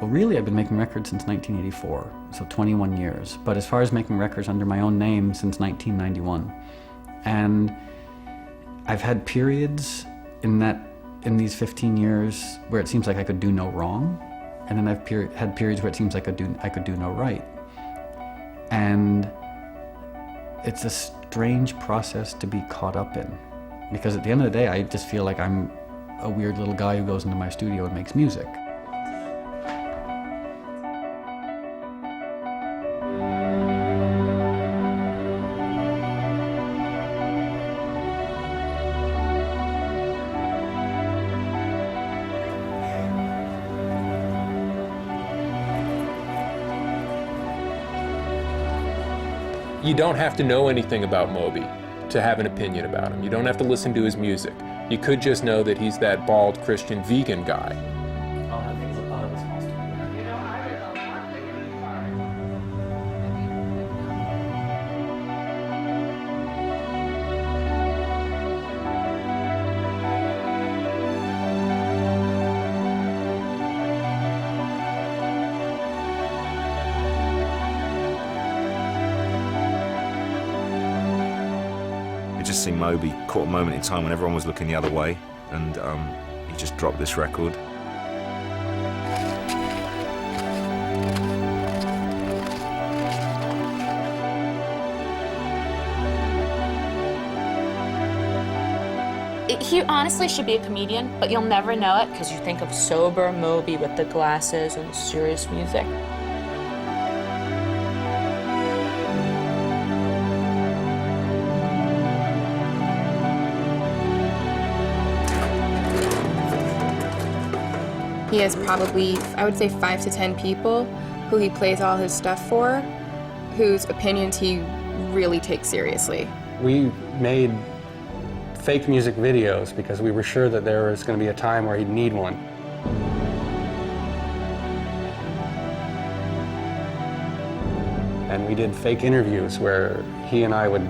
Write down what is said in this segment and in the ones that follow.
Well, really, I've been making records since 1984, so 21 years. But as far as making records under my own name, since 1991. And I've had periods in these 15 years where it seems like I could do no wrong, and then I've had periods where it seems like I could do no right. And it's a strange process to be caught up in, because at the end of the day, I just feel like I'm a weird little guy who goes into my studio and makes music. You don't have to know anything about Moby to have an opinion about him. You don't have to listen to his music. You could just know that he's that bald Christian vegan guy. It just seemed Moby caught a moment in time when everyone was looking the other way, and he just dropped this record. He honestly should be a comedian, but you'll never know it because you think of sober Moby with the glasses and the serious music. He has probably, I would say, 5 to 10 people who he plays all his stuff for, whose opinions he really takes seriously. We made fake music videos because we were sure that there was going to be a time where he'd need one. And we did fake interviews where he and I would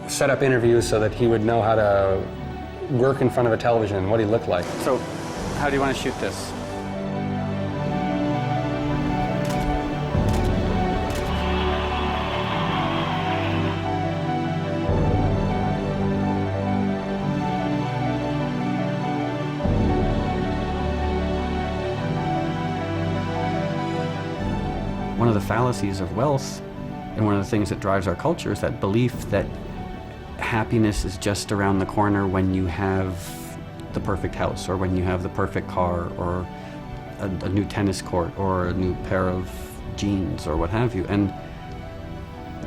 set up interviews so that he would know how to work in front of a television and what he looked like. So, how do you want to shoot this? One of the fallacies of wealth, and one of the things that drives our culture, is that belief that happiness is just around the corner when you have the perfect house, or when you have the perfect car, or a new tennis court, or a new pair of jeans, or what have you. And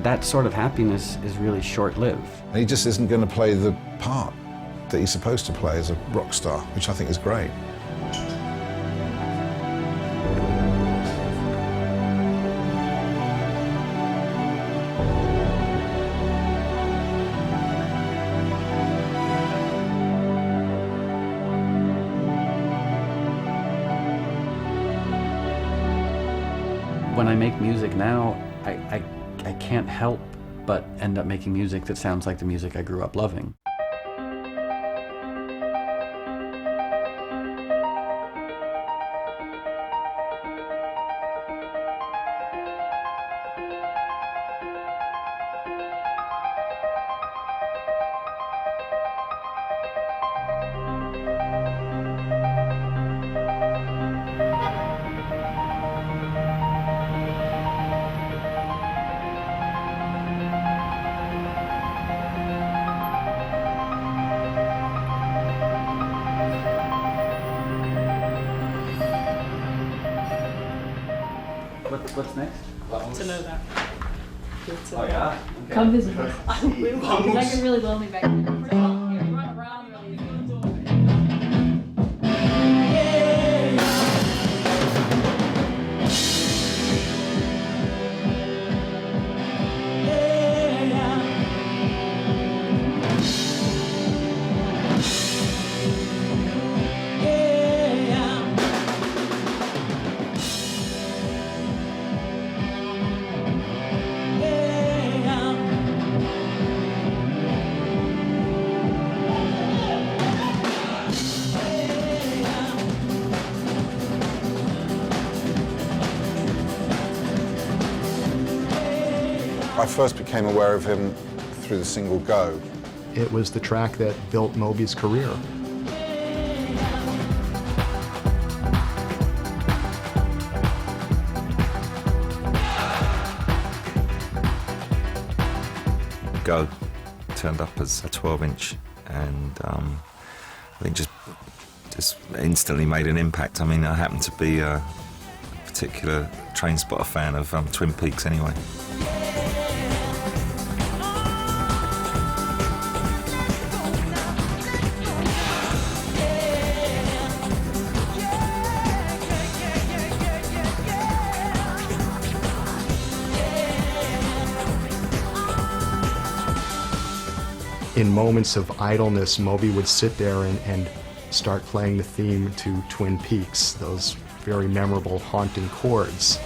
that sort of happiness is really short-lived. He just isn't going to play the part that he's supposed to play as a rock star, which I think is great. When I make music now, I can't help but end up making music that sounds like the music I grew up loving. What's next? To know that. Oh yeah? Okay. Come visit us. Because I get really lonely back there. Run around really. I first became aware of him through the single Go. It was the track that built Moby's career. Go turned up as a 12-inch, and I think just instantly made an impact. I mean, I happen to be a particular Trainspotting fan of Twin Peaks anyway. In moments of idleness, Moby would sit there and start playing the theme to Twin Peaks, those very memorable, haunting chords.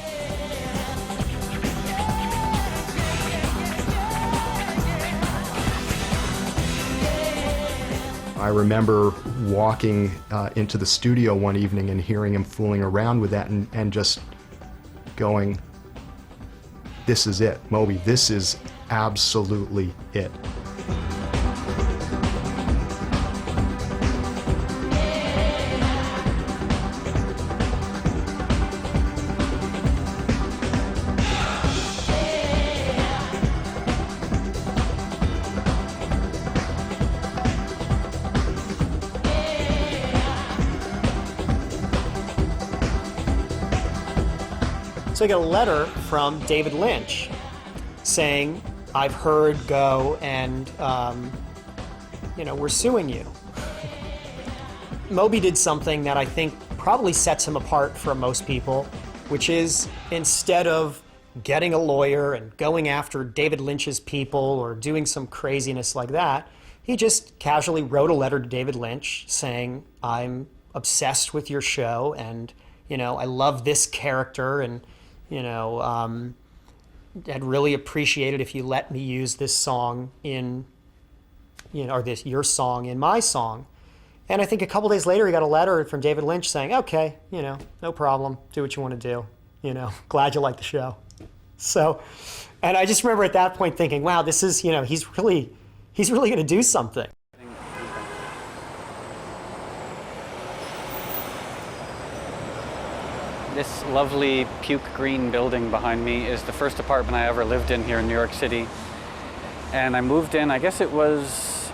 I remember walking into the studio one evening and hearing him fooling around with that and just going, this is it, Moby, this is absolutely it. So I got a letter from David Lynch saying, I've heard Go and, we're suing you. Moby did something that I think probably sets him apart from most people, which is instead of getting a lawyer and going after David Lynch's people or doing some craziness like that, he just casually wrote a letter to David Lynch saying, I'm obsessed with your show and, I love this character and, I'd really appreciate it if you let me use this song in, or your song in my song. And I think a couple days later, he got a letter from David Lynch saying, okay, no problem, do what you want to do, glad you like the show. So, and I just remember at that point thinking, wow, this is, he's really going to do something. This lovely puke green building behind me is the first apartment I ever lived in here in New York City. And I moved in, I guess it was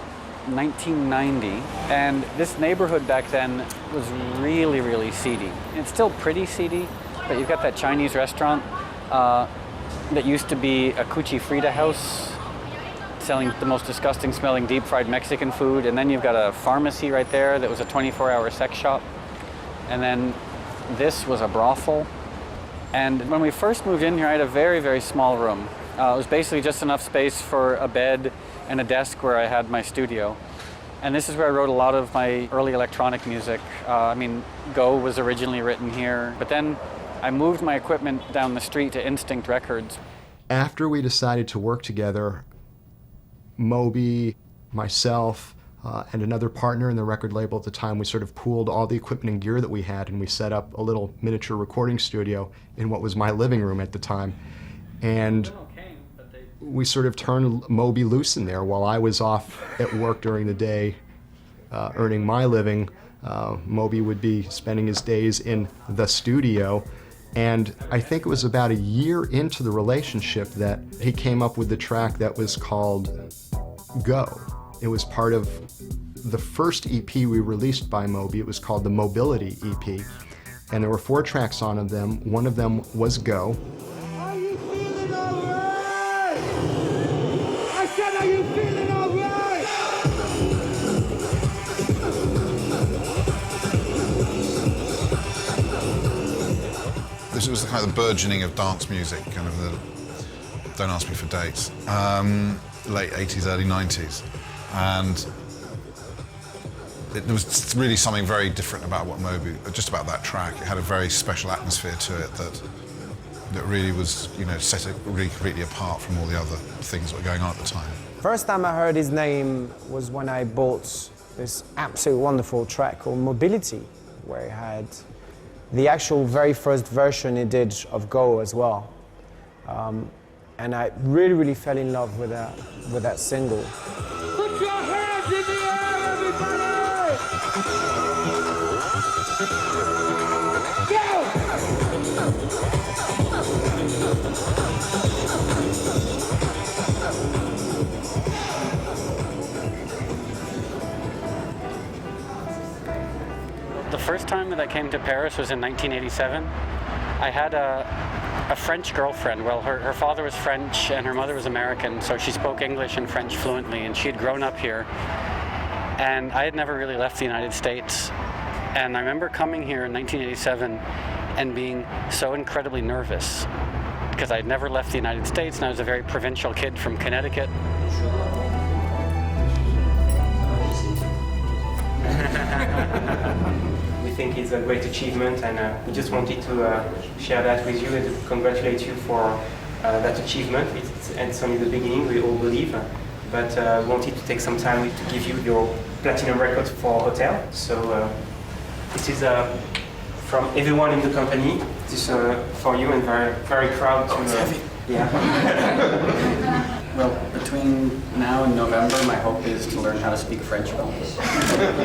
1990. And this neighborhood back then was really, really seedy. It's still pretty seedy, but you've got that Chinese restaurant that used to be a Cuchi Frida house selling the most disgusting smelling deep fried Mexican food. And then you've got a pharmacy right there that was a 24-hour sex shop. And then this was a brothel. And when we first moved in here, I had a very, very small room. It was basically just enough space for a bed and a desk where I had my studio. And this is where I wrote a lot of my early electronic music. Go was originally written here, but then I moved my equipment down the street to Instinct Records. After we decided to work together, Moby, myself, and another partner in the record label at the time, we sort of pooled all the equipment and gear that we had, and we set up a little miniature recording studio in what was my living room at the time. And we sort of turned Moby loose in there while I was off at work during the day, earning my living. Moby would be spending his days in the studio. And I think it was about a year into the relationship that he came up with the track that was called Go. It was part of the first EP we released by Moby. It was called the Mobility EP. And there were 4 tracks on them. One of them was Go. Are you feeling all right? I said, are you feeling all right? This was the kind of burgeoning of dance music, kind of the, don't ask me for dates, late 80s, early 90s. And there was really something very different about what Moby, just about that track. It had a very special atmosphere to it that really was, set it really completely apart from all the other things that were going on at the time. First time I heard his name was when I bought this absolutely wonderful track called Mobility, where he had the actual very first version he did of Go as well. And I really, really fell in love with that single. Put your hands in the air, everybody! The first time that I came to Paris was in 1987. I had a French girlfriend. Well, her father was French and her mother was American, so she spoke English and French fluently, and she had grown up here. And I had never really left the United States. And I remember coming here in 1987 and being so incredibly nervous because I'd never left the United States, and I was a very provincial kid from Connecticut. We think it's a great achievement, and we just wanted to share that with you and to congratulate you for that achievement. It's only the beginning, we all believe, but we wanted to take some time to give you your platinum record for Hotel. So this is from everyone in the company. This is for you, and very, very proud to. Yeah. Well, between now and November, my hope is to learn how to speak French well,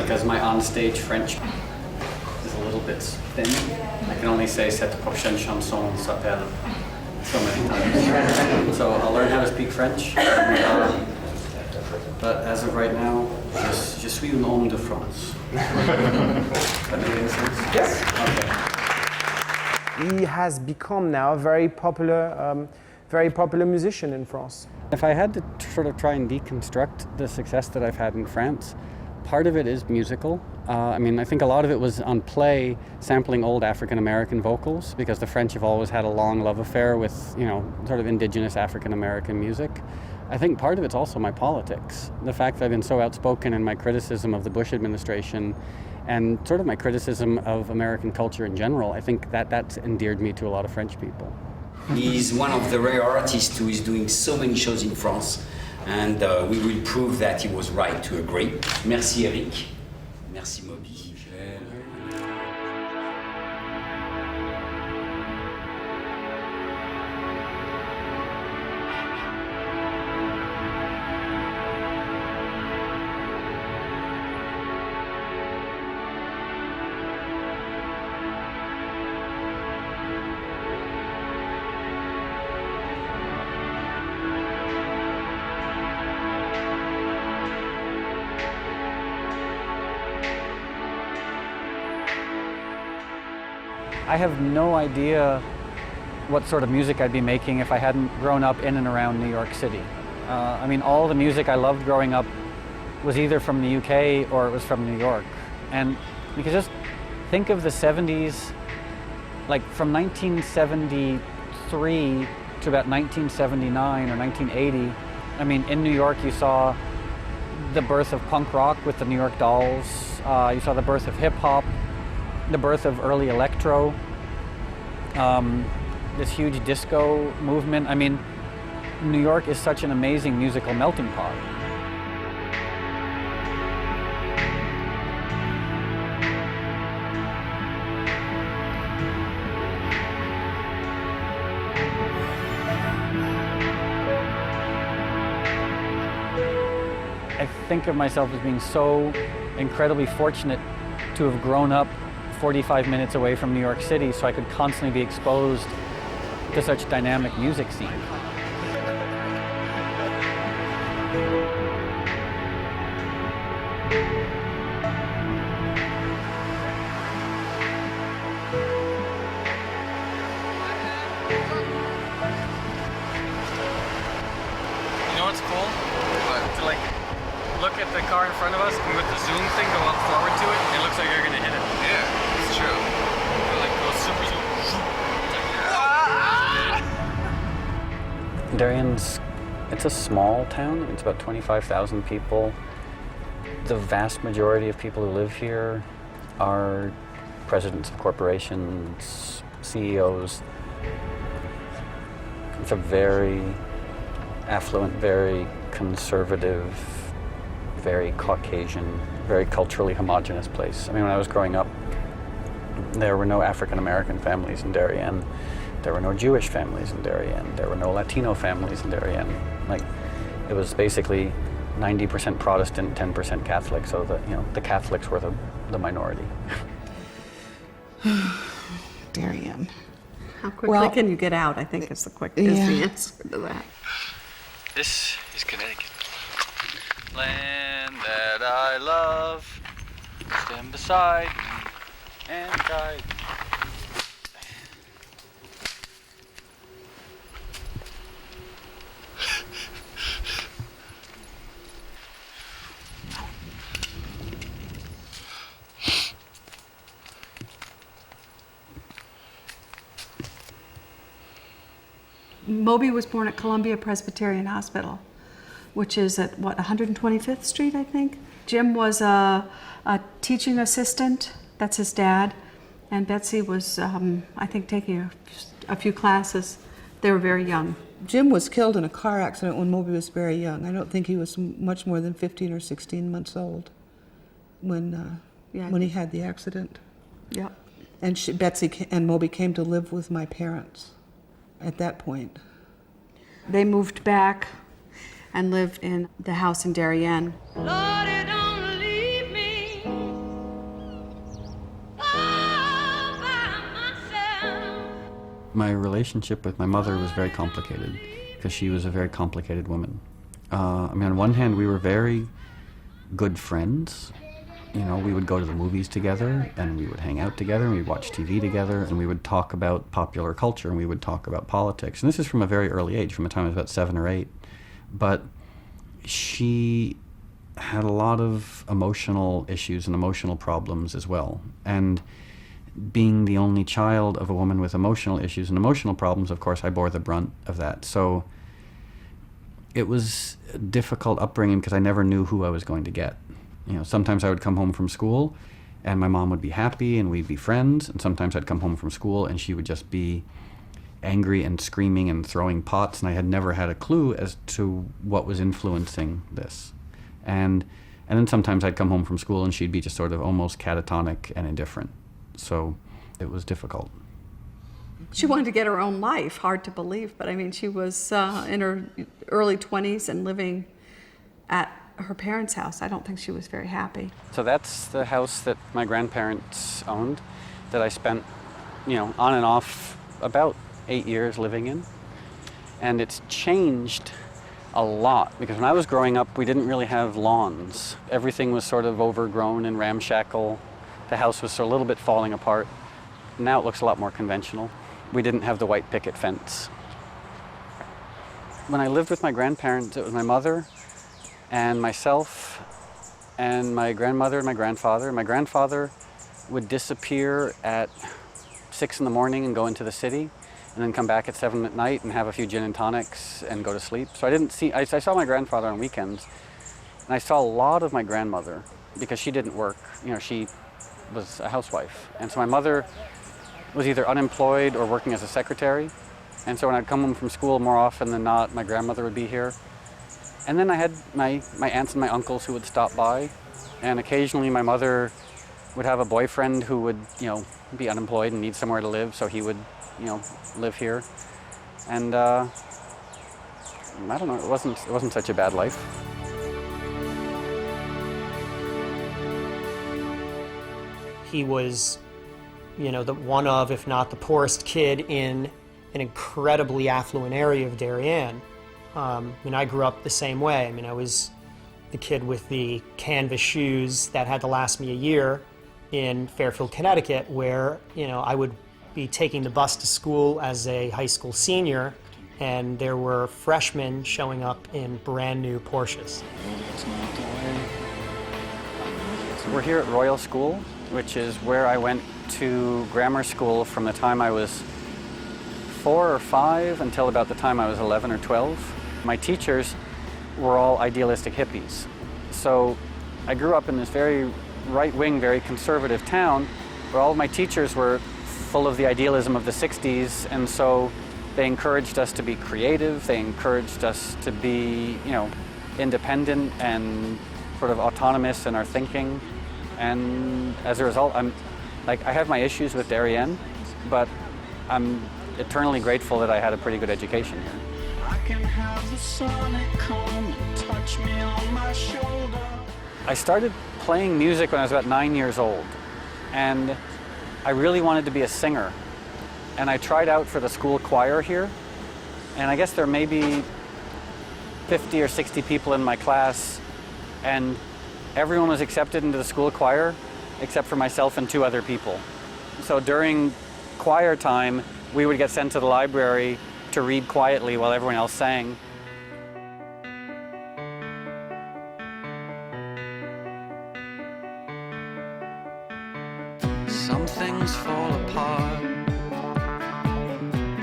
because my onstage French is a little bit thin. I can only say "cette prochaine chanson s'appelle" so many times. So I'll learn how to speak French. And, but as of right now, je suis un homme de France. That make any sense? Yes. Okay. He has become now a very popular musician in France. If I had to sort of try and deconstruct the success that I've had in France, part of it is musical. I mean, I think a lot of it was on play, sampling old African-American vocals, because the French have always had a long love affair with, sort of indigenous African-American music. I think part of it's also my politics. The fact that I've been so outspoken in my criticism of the Bush administration and sort of my criticism of American culture in general, I think that's endeared me to a lot of French people. He's one of the rare artists who is doing so many shows in France, and we will prove that he was right to agree. Merci Eric. Merci Moby. I have no idea what sort of music I'd be making if I hadn't grown up in and around New York City. I mean, all the music I loved growing up was either from the UK or it was from New York. And you could just think of the 70s, like from 1973 to about 1979 or 1980. I mean, in New York you saw the birth of punk rock with the New York Dolls. You saw the birth of hip hop, the birth of early electro, this huge disco movement. I mean, New York is such an amazing musical melting pot. I think of myself as being so incredibly fortunate to have grown up 45 minutes away from New York City, so I could constantly be exposed to such dynamic music scene. You know what's cool? To like look at the car in front of us and with the zoom thing go up forward to it, it looks like you're gonna hit it. Yeah, it's true. It like goes super zoom. Darien's, it's a small town. It's about 25,000 people. The vast majority of people who live here are presidents of corporations, CEOs. It's a very affluent, very conservative, very Caucasian, very culturally homogenous place. I mean, when I was growing up, there were no African-American families in Darien. There were no Jewish families in Darien. There were no Latino families in Darien. Like, it was basically 90% Protestant, 10% Catholic, so the Catholics were the minority. Darien. How quickly can you get out, I think is the answer to that. This is Connecticut. Land that I love, stand beside me and guide me. Moby was born at Columbia Presbyterian Hospital, which is at, 125th Street, I think. Jim was a teaching assistant, that's his dad, and Betsy was, I think, taking a few classes. They were very young. Jim was killed in a car accident when Moby was very young. I don't think he was much more than 15 or 16 months old when he had the accident. Yeah. And Betsy and Moby came to live with my parents at that point. They moved back and lived in the house in Darien. Lord, don't leave me all by myself. My relationship with my mother was very complicated because she was a very complicated woman. I mean, on one hand, we were very good friends. You know, we would go to the movies together, and we would hang out together, and we'd watch TV together, and we would talk about popular culture, and we would talk about politics. And this is from a very early age, from the time I was about 7 or 8. But she had a lot of emotional issues and emotional problems as well. And being the only child of a woman with emotional issues and emotional problems, of course, I bore the brunt of that. So it was a difficult upbringing because I never knew who I was going to get. You know, sometimes I would come home from school and my mom would be happy and we'd be friends, and sometimes I'd come home from school and she would just be angry and screaming and throwing pots, and I had never had a clue as to what was influencing this. And then sometimes I'd come home from school and she'd be just sort of almost catatonic and indifferent. So it was difficult. She wanted to get her own life, hard to believe, but I mean, she was in her early 20s and living at her parents' house. I don't think she was very happy. So that's the house that my grandparents owned that I spent, on and off about 8 years living in. And it's changed a lot because when I was growing up, we didn't really have lawns. Everything was sort of overgrown and ramshackle. The house was a little bit falling apart. Now it looks a lot more conventional. We didn't have the white picket fence. When I lived with my grandparents, it was my mother and myself and my grandmother and my grandfather. My grandfather would disappear at 6 in the morning and go into the city, and then come back at 7 at night and have a few gin and tonics and go to sleep. So I saw my grandfather on weekends, and I saw a lot of my grandmother because she didn't work. She was a housewife. And so my mother was either unemployed or working as a secretary. And so when I'd come home from school, more often than not, my grandmother would be here. And then I had my aunts and my uncles who would stop by. And occasionally my mother would have a boyfriend who would, be unemployed and need somewhere to live, so he would, live here. And I don't know, it wasn't such a bad life. He was, the one of, if not the poorest kid in an incredibly affluent area of Darien. I grew up the same way. I was the kid with the canvas shoes that had to last me a year in Fairfield, Connecticut, where, I would be taking the bus to school as a high school senior, and there were freshmen showing up in brand new Porsches. We're here at Royal School, which is where I went to grammar school from the time I was 4 or 5 until about the time I was 11 or 12. My teachers were all idealistic hippies. So I grew up in this very right-wing, very conservative town where all of my teachers were full of the idealism of the 60s, and so they encouraged us to be creative, they encouraged us to be, independent and sort of autonomous in our thinking. And as a result, I have my issues with Darien, but I'm eternally grateful that I had a pretty good education here. I can have the sun come and touch me on my shoulder. I started playing music when I was about 9 years old, and I really wanted to be a singer. And I tried out for the school choir here, and I guess there may be 50 or 60 people in my class, and everyone was accepted into the school choir except for myself and 2 other people. So during choir time, we would get sent to the library to read quietly while everyone else sang. Some things fall apart.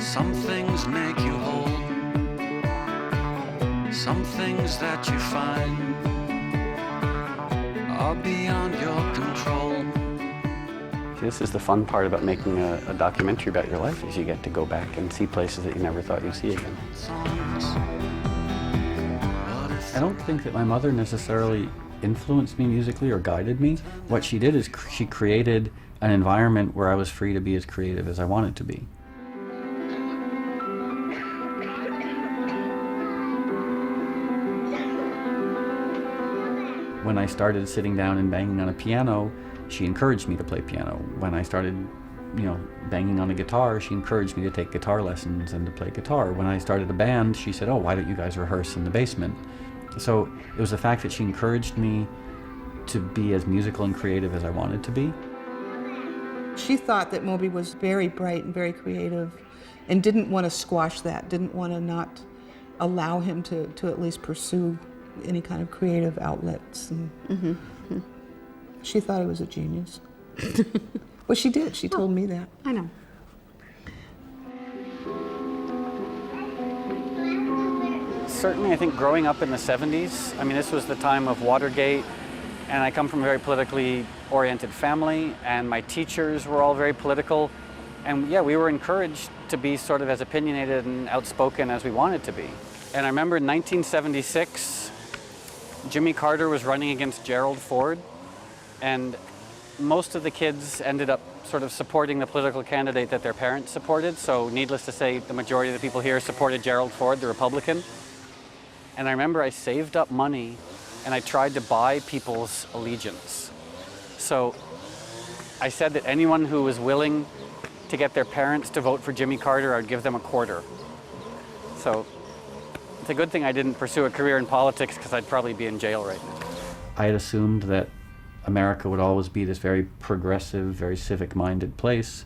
Some things make you whole. Some things that you find are beyond your control. This is the fun part about making a documentary about your life, is you get to go back and see places that you never thought you'd see again. I don't think that my mother necessarily influenced me musically or guided me. What she did is she created an environment where I was free to be as creative as I wanted to be. When I started sitting down and banging on a piano, she encouraged me to play piano. When I started, banging on a guitar, she encouraged me to take guitar lessons and to play guitar. When I started a band, she said, "Oh, why don't you guys rehearse in the basement?" So it was the fact that she encouraged me to be as musical and creative as I wanted to be. She thought that Moby was very bright and very creative and didn't want to squash that, didn't want to not allow him to at least pursue any kind of creative outlets. And she thought he was a genius. Well, she did. She told me that. I know. Certainly, I think growing up in the 70s, this was the time of Watergate, and I come from a very politically oriented family, and my teachers were all very political, and yeah, we were encouraged to be sort of as opinionated and outspoken as we wanted to be. And I remember in 1976, Jimmy Carter was running against Gerald Ford, and most of the kids ended up sort of supporting the political candidate that their parents supported, so needless to say, the majority of the people here supported Gerald Ford, the Republican. And I remember I saved up money and I tried to buy people's allegiance. So I said that anyone who was willing to get their parents to vote for Jimmy Carter, I'd give them $25. So it's a good thing I didn't pursue a career in politics, because I'd probably be in jail right now. I had assumed that America would always be this very progressive, very civic-minded place.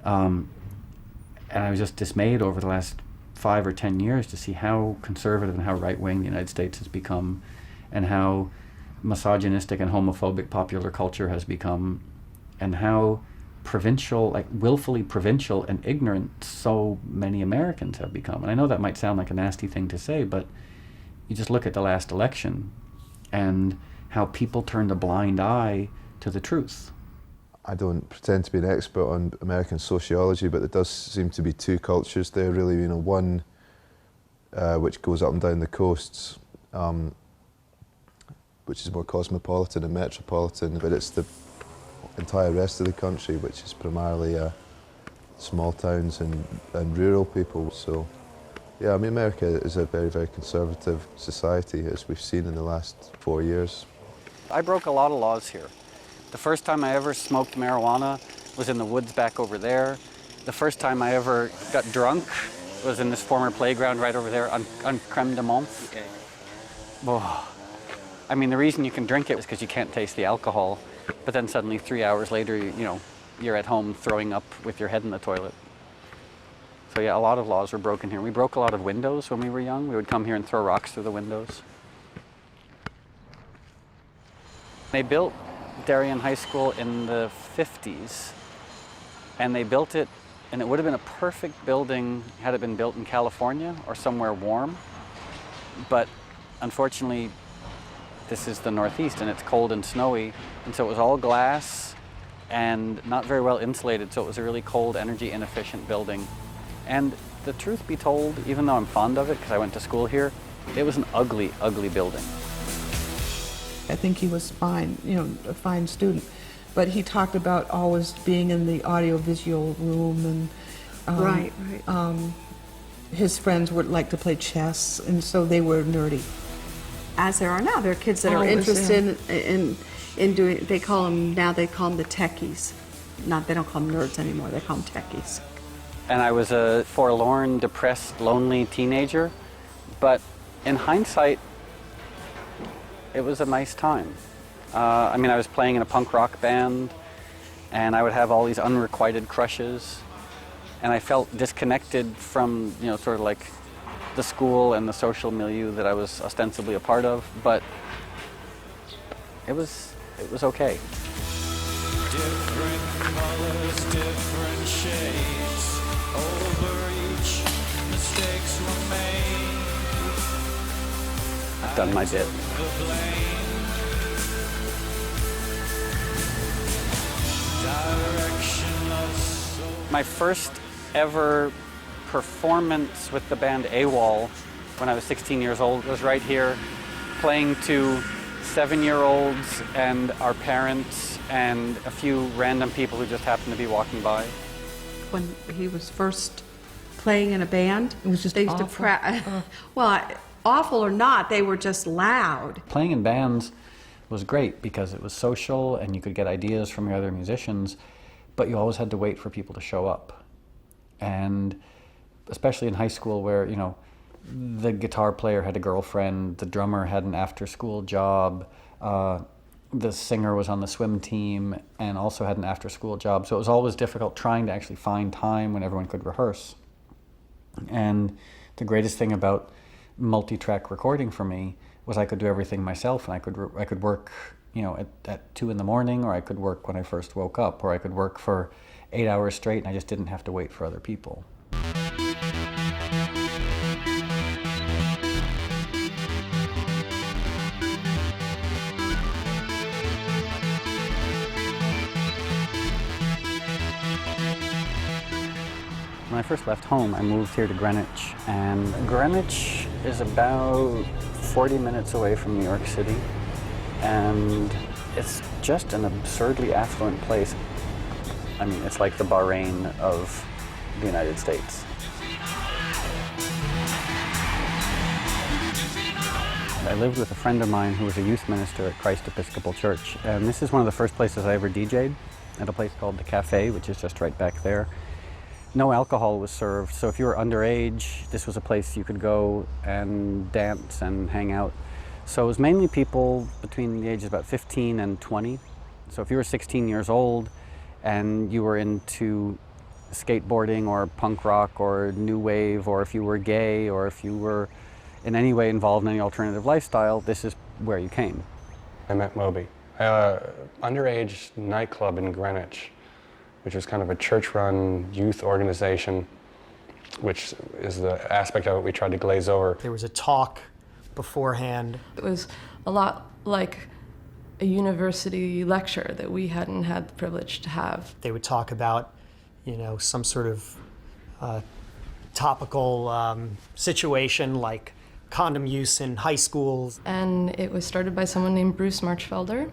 And I was just dismayed over the last 5 or 10 years to see how conservative and how right-wing the United States has become, and how misogynistic and homophobic popular culture has become, and how provincial, like willfully provincial and ignorant so many Americans have become. And I know that might sound like a nasty thing to say, but you just look at the last election and how people turned a blind eye to the truth. I don't pretend to be an expert on American sociology, but there does seem to be 2 cultures there, really. One which goes up and down the coasts, which is more cosmopolitan and metropolitan, but it's the entire rest of the country, which is primarily small towns and rural people. So, yeah, America is a very, very conservative society, as we've seen in the last 4 years. I broke a lot of laws here. The first time I ever smoked marijuana was in the woods back over there. The first time I ever got drunk was in this former playground right over there on Crème de Mons. Okay. Oh. The reason you can drink it is because you can't taste the alcohol, but then suddenly 3 hours later, you're at home throwing up with your head in the toilet. So yeah, a lot of laws were broken here. We broke a lot of windows when we were young. We would come here and throw rocks through the windows. They built Darien High School in the 50s, and they built it, and it would have been a perfect building had it been built in California or somewhere warm, but unfortunately this is the Northeast and it's cold and snowy, and so it was all glass and not very well insulated, so it was a really cold, energy inefficient building. And the truth be told, even though I'm fond of it because I went to school here, it was an ugly, ugly building. I think he was fine, a fine student. But he talked about always being in the audiovisual room and Right. His friends would like to play chess, and so they were nerdy. As there are now, there are kids that are Always, interested in doing. They call them the techies. They don't call them nerds anymore. They call them techies. And I was a forlorn, depressed, lonely teenager, but in hindsight, it was a nice time. I was playing in a punk rock band, and I would have all these unrequited crushes, and I felt disconnected from, sort of like the school and the social milieu that I was ostensibly a part of, but it was okay. Different colors, different shades, overreach, mistakes were made. I've done my bit. My first ever performance with the band AWOL when I was 16 years old was right here, playing to 7-year-olds and our parents and a few random people who just happened to be walking by. When he was first playing in a band, it was just they used awful. Well, awful or not, they were just loud. Playing in bands was great because it was social and you could get ideas from your other musicians, but you always had to wait for people to show up. And especially in high school where, the guitar player had a girlfriend, the drummer had an after-school job, the singer was on the swim team and also had an after-school job. So it was always difficult trying to actually find time when everyone could rehearse. And the greatest thing about multi-track recording for me was I could do everything myself, and I could work, at 2 in the morning, or I could work when I first woke up, or I could work for 8 hours straight, and I just didn't have to wait for other people. When I first left home, I moved here to Greenwich, and Greenwich is about 40 minutes away from New York City, and it's just an absurdly affluent place. It's like the Bahrain of the United States. I lived with a friend of mine who was a youth minister at Christ Episcopal Church, and this is one of the first places I ever DJ'd, at a place called The Cafe, which is just right back there. No alcohol was served, so if you were underage, this was a place you could go and dance and hang out. So it was mainly people between the ages of about 15 and 20. So if you were 16 years old and you were into skateboarding or punk rock or new wave, or if you were gay, or if you were in any way involved in any alternative lifestyle, this is where you came. I met Moby. Underage nightclub in Greenwich, which was kind of a church-run youth organization, which is the aspect of it we tried to glaze over. There was a talk beforehand. It was a lot like a university lecture that we hadn't had the privilege to have. They would talk about, some sort of topical situation like condom use in high schools. And it was started by someone named Bruce Marchfelder,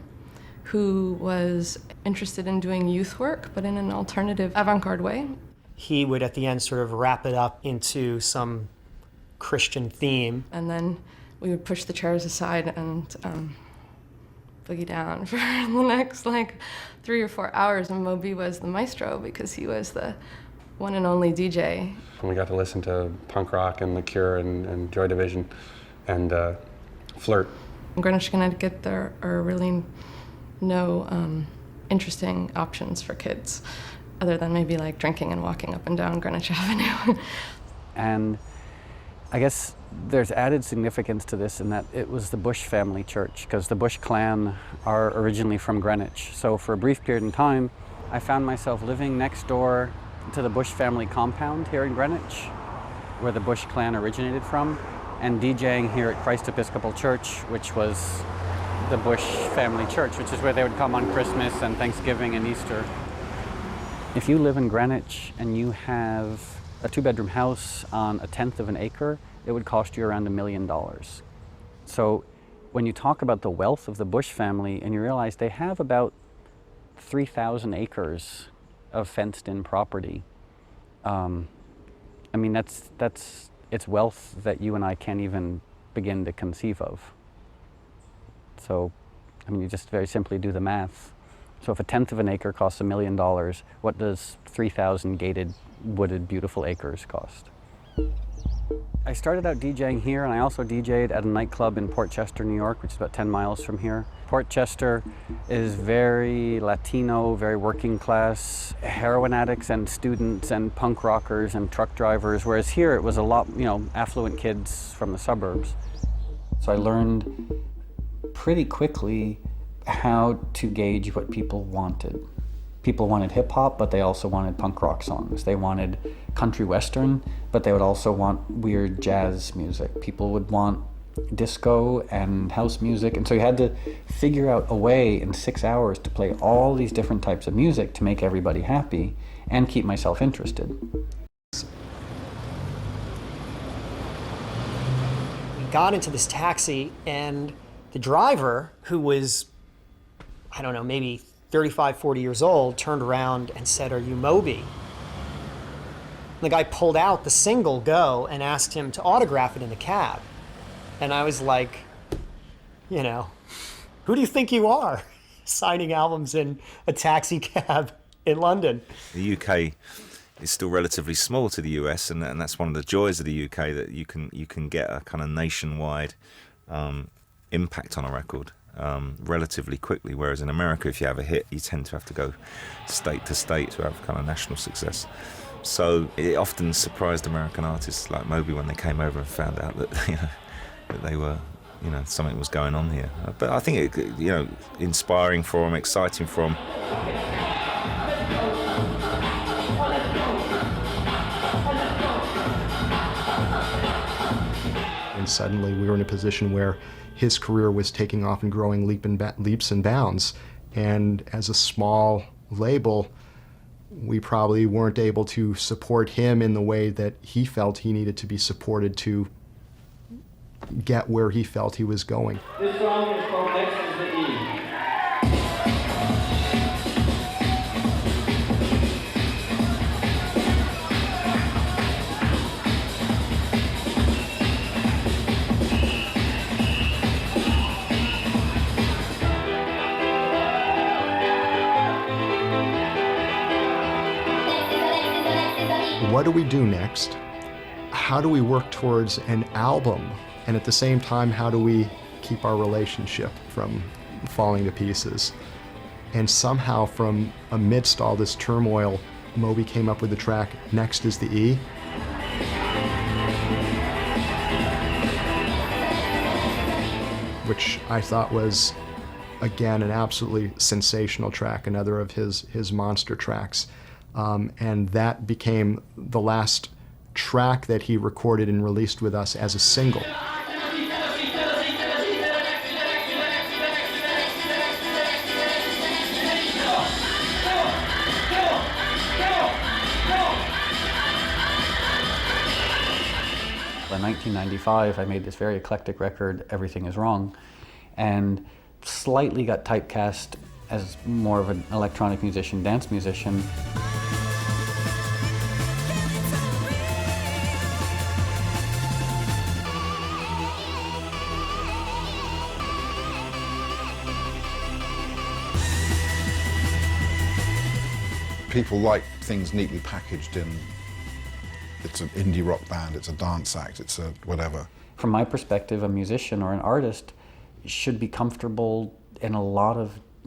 who was interested in doing youth work, but in an alternative, avant-garde way. He would, at the end, sort of wrap it up into some Christian theme. And then we would push the chairs aside and boogie down for the next 3 or 4 hours. And Moby was the maestro because he was the one and only DJ. And we got to listen to punk rock and The Cure and Joy Division and Flirt. In Greenwich, Connecticut, there are really no interesting options for kids other than maybe drinking and walking up and down Greenwich Avenue. And I guess there's added significance to this in that it was the Bush family church, because the Bush clan are originally from Greenwich. So for a brief period in time, I found myself living next door to the Bush family compound here in Greenwich, where the Bush clan originated from, and DJing here at Christ Episcopal Church, which was the Bush family church, which is where they would come on Christmas and Thanksgiving and Easter. If you live in Greenwich and you have a 2-bedroom house on 1/10 of an acre, it would cost you around $1 million. So when you talk about the wealth of the Bush family and you realize they have about 3,000 acres of fenced-in property, I mean, it's wealth that you and I can't even begin to conceive of. So, I mean, you just very simply do the math. So if 1/10 of an acre costs $1 million, what does 3,000 gated, wooded, beautiful acres cost? I started out DJing here, and I also DJ'd at a nightclub in Port Chester, New York, which is about 10 miles from here. Port Chester is very Latino, very working class, heroin addicts and students and punk rockers and truck drivers, whereas here it was a lot, affluent kids from the suburbs. So I learned pretty quickly how to gauge what people wanted. People wanted hip hop, but they also wanted punk rock songs. They wanted country western, but they would also want weird jazz music. People would want disco and house music, and so you had to figure out a way in 6 hours to play all these different types of music to make everybody happy and keep myself interested. We got into this taxi, and the driver, who was, I don't know, maybe 35, 40 years old, turned around and said, "Are you Moby?" The guy pulled out the single Go and asked him to autograph it in the cab. And I was like, who do you think you are? Signing albums in a taxi cab in London. The UK is still relatively small to the US, and that's one of the joys of the UK, that you can get a kind of nationwide impact on a record relatively quickly, whereas in America, if you have a hit, you tend to have to go state to state to have kind of national success. So it often surprised American artists like Moby when they came over and found out that that they were, something was going on here. But I think it, inspiring for them, exciting for them. And suddenly we were in a position where his career was taking off and growing leaps and bounds. And as a small label, we probably weren't able to support him in the way that he felt he needed to be supported to get where he felt he was going. This song is called Next is the E. What do we do next? How do we work towards an album? And at the same time, how do we keep our relationship from falling to pieces? And somehow, from amidst all this turmoil, Moby came up with the track Next is the E. Which I thought was, again, an absolutely sensational track, another of his monster tracks. And that became the last track that he recorded and released with us as a single. In 1995, I made this very eclectic record, Everything Is Wrong, and slightly got typecast as more of an electronic musician, dance musician. People like things neatly packaged in, it's an indie rock band, it's a dance act, it's a whatever. From my perspective, a musician or an artist should be comfortable in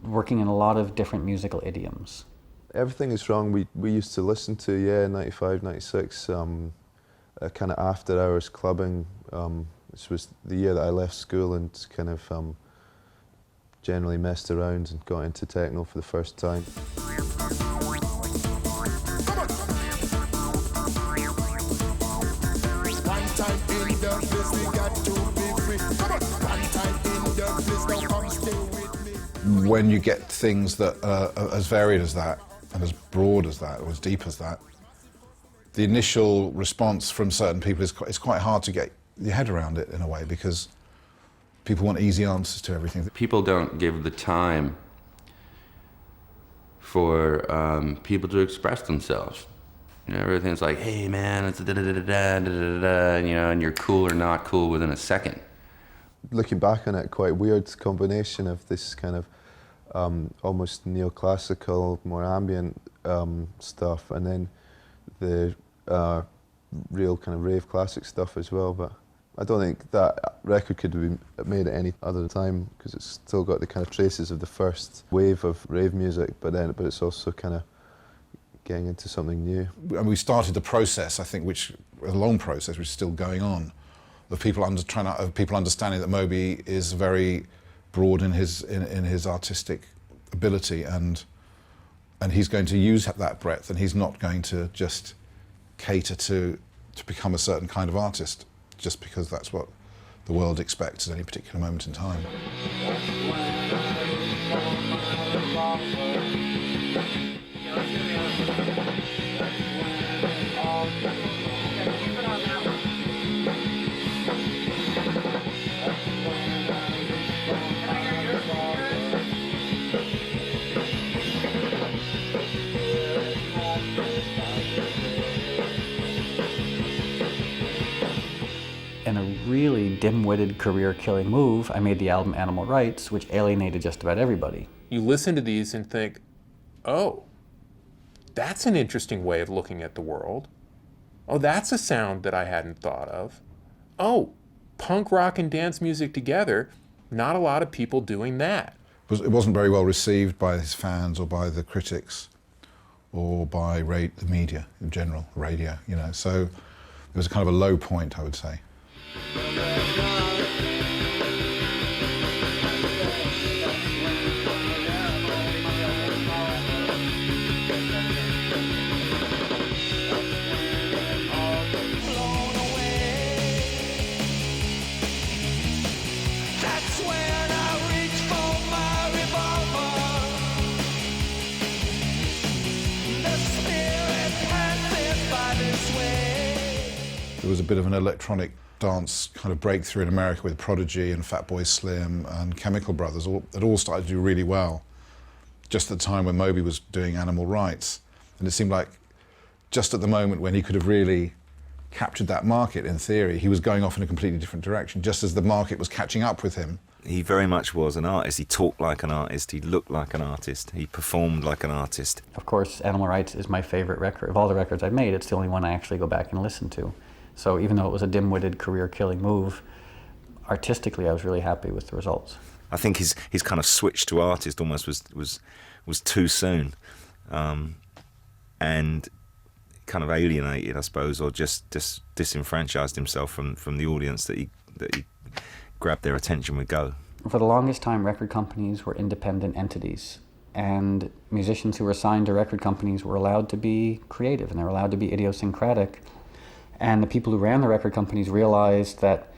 working in a lot of different musical idioms. Everything Is Wrong we used to listen to, 95, 96, kind of after hours clubbing. This was the year that I left school and kind of generally messed around and got into techno for the first time. When you get things that are as varied as that, and as broad as that, or as deep as that, the initial response from certain people is quite hard to get your head around it in a way, because people want easy answers to everything. People don't give the time for people to express themselves. You know, everything's like, hey man, it's da-da-da-da-da-da-da-da, you know, and you're cool or not cool within a second. Looking back on it, quite weird combination of this kind of almost neoclassical, more ambient stuff, and then the real kind of rave classic stuff as well. But I don't think that record could have been made at any other time, because it's still got the kind of traces of the first wave of rave music, but it's also kind of getting into something new. And we started the process, I think, which a long process, which is still going on, of people understanding that Moby is very broad in his artistic ability, and he's going to use that breadth, and he's not going to just cater to become a certain kind of artist just because that's what the world expects at any particular moment in time. In a really dim-witted, career-killing move, I made the album Animal Rights, which alienated just about everybody. You listen to these and think, oh, that's an interesting way of looking at the world. Oh, that's a sound that I hadn't thought of. Oh, punk rock and dance music together, not a lot of people doing that. It wasn't very well received by his fans or by the critics or by the media in general, radio, you know. So it was a kind of a low point, I would say. There was a bit of an electronic dance kind of breakthrough in America with Prodigy and Fatboy Slim and Chemical Brothers that all started to do really well just at the time when Moby was doing Animal Rights. And it seemed like just at the moment when he could have really captured that market, in theory, he was going off in a completely different direction, just as the market was catching up with him. He very much was an artist. He talked like an artist, he looked like an artist, he performed like an artist. Of course, Animal Rights is my favorite record. Of all the records I've made, it's the only one I actually go back and listen to. So even though it was a dim-witted, career-killing move, artistically I was really happy with the results. I think his kind of switch to artist almost was too soon, and kind of alienated, I suppose, or just disenfranchised himself from the audience that he grabbed their attention with Go. For the longest time, record companies were independent entities, and musicians who were signed to record companies were allowed to be creative, and they were allowed to be idiosyncratic. And the people who ran the record companies realized that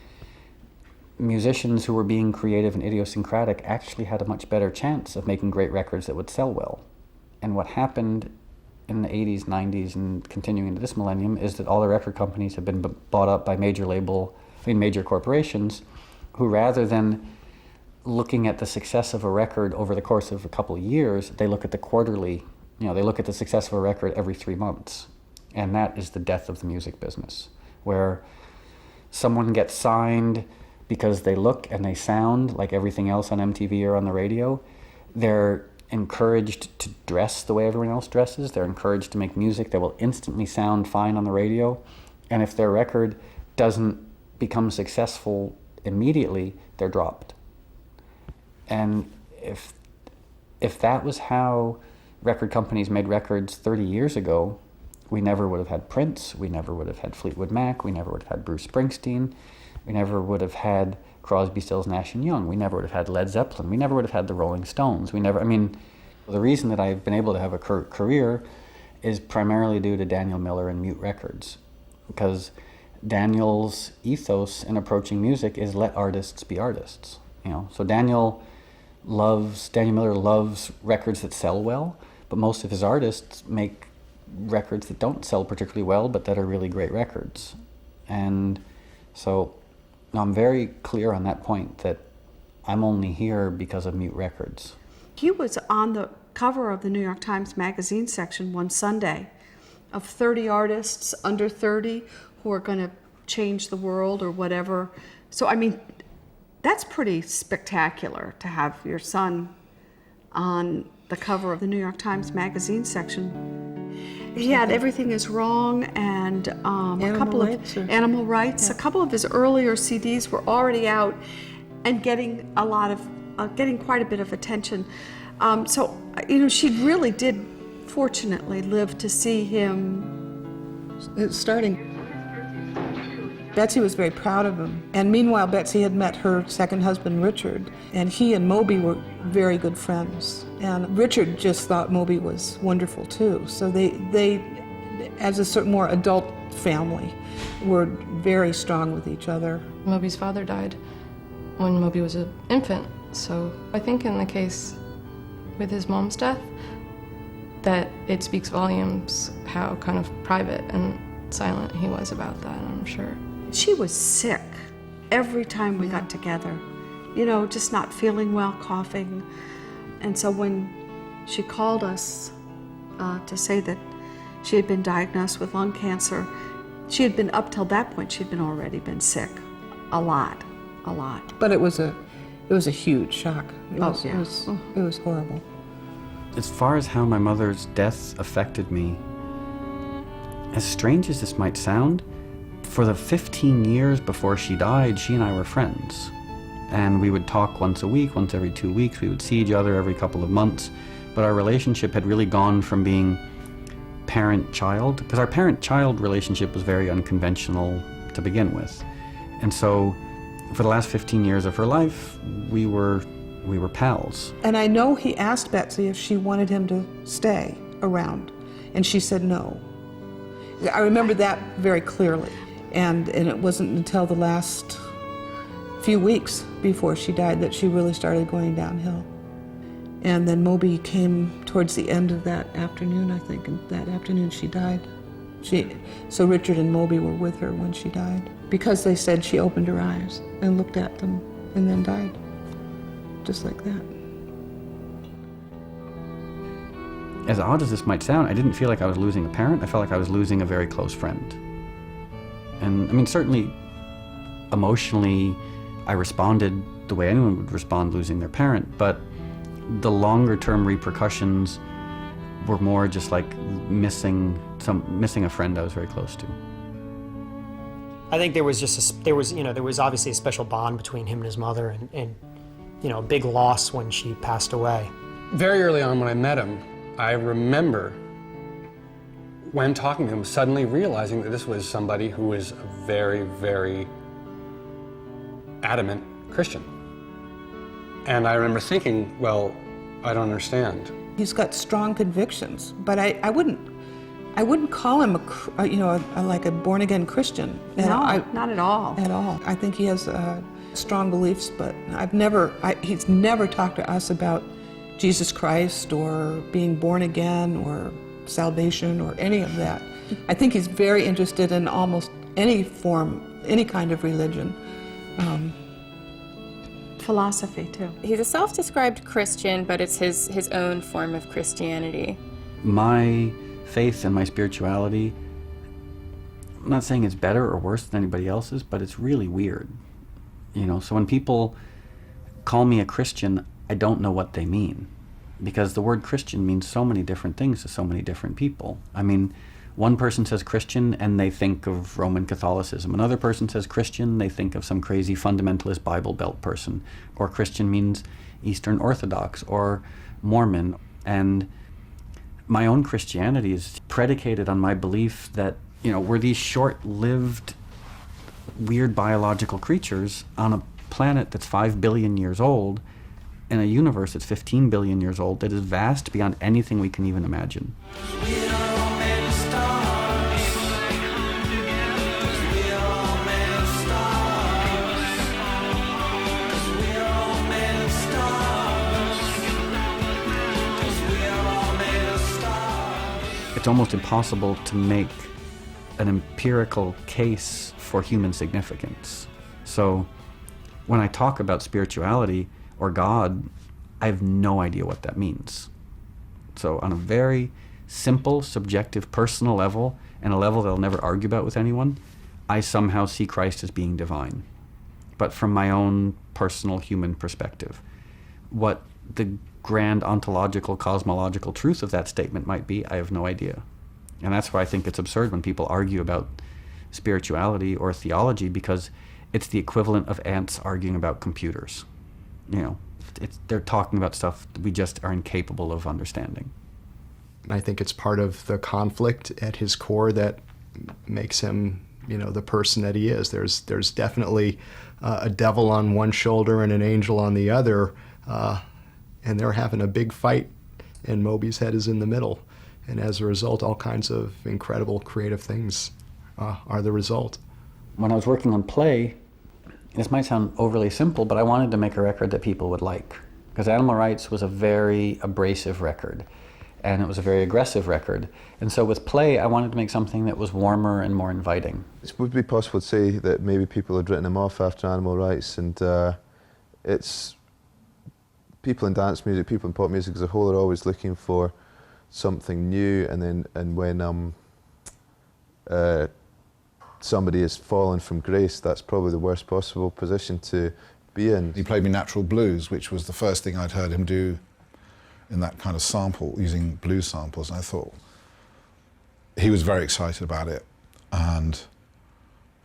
musicians who were being creative and idiosyncratic actually had a much better chance of making great records that would sell well. And what happened in the 80s, 90s, and continuing into this millennium is that all the record companies have been bought up by major corporations who, rather than looking at the success of a record over the course of a couple of years, they look at the quarterly, they look at the success of a record every 3 months. And that is the death of the music business, where someone gets signed because they look and they sound like everything else on MTV or on the radio. They're encouraged to dress the way everyone else dresses. They're encouraged to make music that will instantly sound fine on the radio. And if their record doesn't become successful immediately, they're dropped. And if that was how record companies made records 30 years ago, we never would have had Prince, we never would have had Fleetwood Mac, we never would have had Bruce Springsteen, we never would have had Crosby, Stills, Nash & Young, we never would have had Led Zeppelin, we never would have had the Rolling Stones, the reason that I've been able to have a career is primarily due to Daniel Miller and Mute Records, because Daniel's ethos in approaching music is let artists be artists, So Daniel Miller loves records that sell well, but most of his artists make records that don't sell particularly well, but that are really great records. And so I'm very clear on that point that I'm only here because of Mute Records. He was on the cover of the New York Times Magazine section one Sunday, of 30 artists under 30 who are going to change the world or whatever. So, I mean, that's pretty spectacular to have your son on the cover of the New York Times Magazine section. He had Everything Is Wrong and a couple of Animal Rights. Yeah. A couple of his earlier CDs were already out and getting quite a bit of attention. So, you know, she really did fortunately live to see him starting. Betsy was very proud of him. And meanwhile, Betsy had met her second husband, Richard, and he and Moby were very good friends. And Richard just thought Moby was wonderful too. So they as a sort of more adult family, were very strong with each other. Moby's father died when Moby was an infant. So I think in the case with his mom's death, that it speaks volumes how kind of private and silent he was about that, I'm sure. She was sick every time we got together, you know, just not feeling well, coughing. And so when she called us to say that she had been diagnosed with lung cancer, she had been, up till that point, she'd already been sick a lot. But it was a huge shock. It was horrible. As far as how my mother's death affected me, as strange as this might sound, for the 15 years before she died, she and I were friends. And we would talk once a week, once every 2 weeks. We would see each other every couple of months. But our relationship had really gone from being parent-child, because our parent-child relationship was very unconventional to begin with. And so for the last 15 years of her life, we were pals. And I know he asked Betsy if she wanted him to stay around, and she said no. I remember that very clearly. And it wasn't until the last few weeks before she died that she really started going downhill. And then Moby came towards the end of that afternoon, I think, and that afternoon she died. So Richard and Moby were with her when she died, because they said she opened her eyes and looked at them and then died, just like that. As odd as this might sound, I didn't feel like I was losing a parent. I felt like I was losing a very close friend. And I mean, certainly emotionally, I responded the way anyone would respond losing their parent, but the longer term repercussions were more just like missing a friend I was very close to. I think there was obviously a special bond between him and his mother, and you know, a big loss when she passed away. Very early on when I met him, I remember when talking to him suddenly realizing that this was somebody who was a very, very adamant Christian. And I remember thinking, well, I don't understand. He's got strong convictions, but I wouldn't call him like a born-again Christian. No, not at all. At all. I think he has strong beliefs, but he's never talked to us about Jesus Christ or being born again or salvation or any of that. I think he's very interested in almost any form, any kind of religion. Philosophy, too. He's a self-described Christian, but it's his own form of Christianity. My faith and my spirituality, I'm not saying it's better or worse than anybody else's, but it's really weird. You know, so when people call me a Christian, I don't know what they mean, because the word Christian means so many different things to so many different people. I mean, one person says Christian and they think of Roman Catholicism. Another person says Christian, they think of some crazy fundamentalist Bible Belt person. Or Christian means Eastern Orthodox or Mormon. And my own Christianity is predicated on my belief that, you know, we're these short-lived, weird biological creatures on a planet that's 5 billion years old, in a universe that's 15 billion years old, that is vast beyond anything we can even imagine. It's almost impossible to make an empirical case for human significance. So when I talk about spirituality or God, I have no idea what that means. So on a very simple, subjective, personal level, and a level they'll never argue about with anyone, I somehow see Christ as being divine. But from my own personal human perspective. What the grand ontological, cosmological truth of that statement might be, I have no idea. And that's why I think it's absurd when people argue about spirituality or theology, because it's the equivalent of ants arguing about computers. You know, they're talking about stuff we just are incapable of understanding. I think it's part of the conflict at his core that makes him, you know, the person that he is. There's definitely a devil on one shoulder and an angel on the other, and they're having a big fight, and Moby's head is in the middle. And as a result, all kinds of incredible creative things are the result. When I was working on Play, this might sound overly simple, but I wanted to make a record that people would like. Because Animal Rights was a very abrasive record, and it was a very aggressive record. And so with Play, I wanted to make something that was warmer and more inviting. It would be possible to say that maybe people had written him off after Animal Rights, and it's people in dance music, people in pop music as a whole are always looking for something new, and when somebody has fallen from grace, that's probably the worst possible position to be in. He played me Natural Blues, which was the first thing I'd heard him do in that kind of sample, using blues samples, and I thought he was very excited about it, and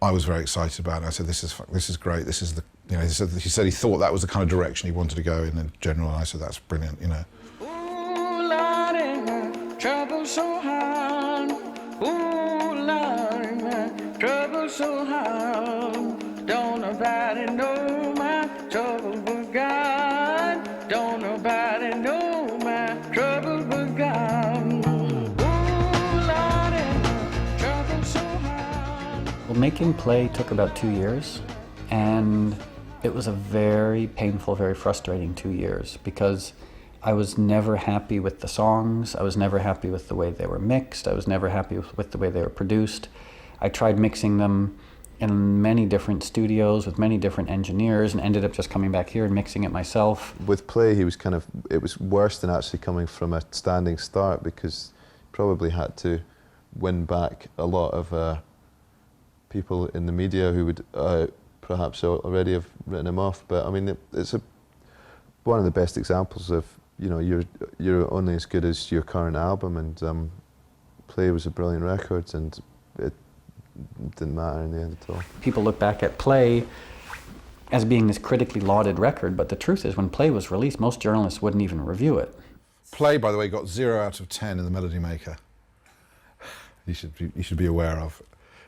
I was very excited about it. I said, this is great, this is the, you know, he said he thought that was the kind of direction he wanted to go in general, and I said, that's brilliant, you know. Ooh, Lordy, my trouble so hard. Ooh, Lordy, my trouble so hard. Don't nobody know my trouble but God. Don't nobody know my trouble but God. Ooh, Lordy, my trouble so hard. Well, making Play took about 2 years, and it was a very painful, very frustrating 2 years, because I was never happy with the songs, I was never happy with the way they were mixed, I was never happy with the way they were produced. I tried mixing them in many different studios with many different engineers and ended up just coming back here and mixing it myself. With Play, it was worse than actually coming from a standing start, because he probably had to win back a lot of people in the media who would perhaps already have written him off. But I mean, it's one of the best examples of, you know, you're only as good as your current album, and Play was a brilliant record, and it didn't matter in the end at all. People look back at Play as being this critically lauded record, but the truth is, when Play was released, most journalists wouldn't even review it. Play, by the way, got 0 out of 10 in the Melody Maker. You should be aware of.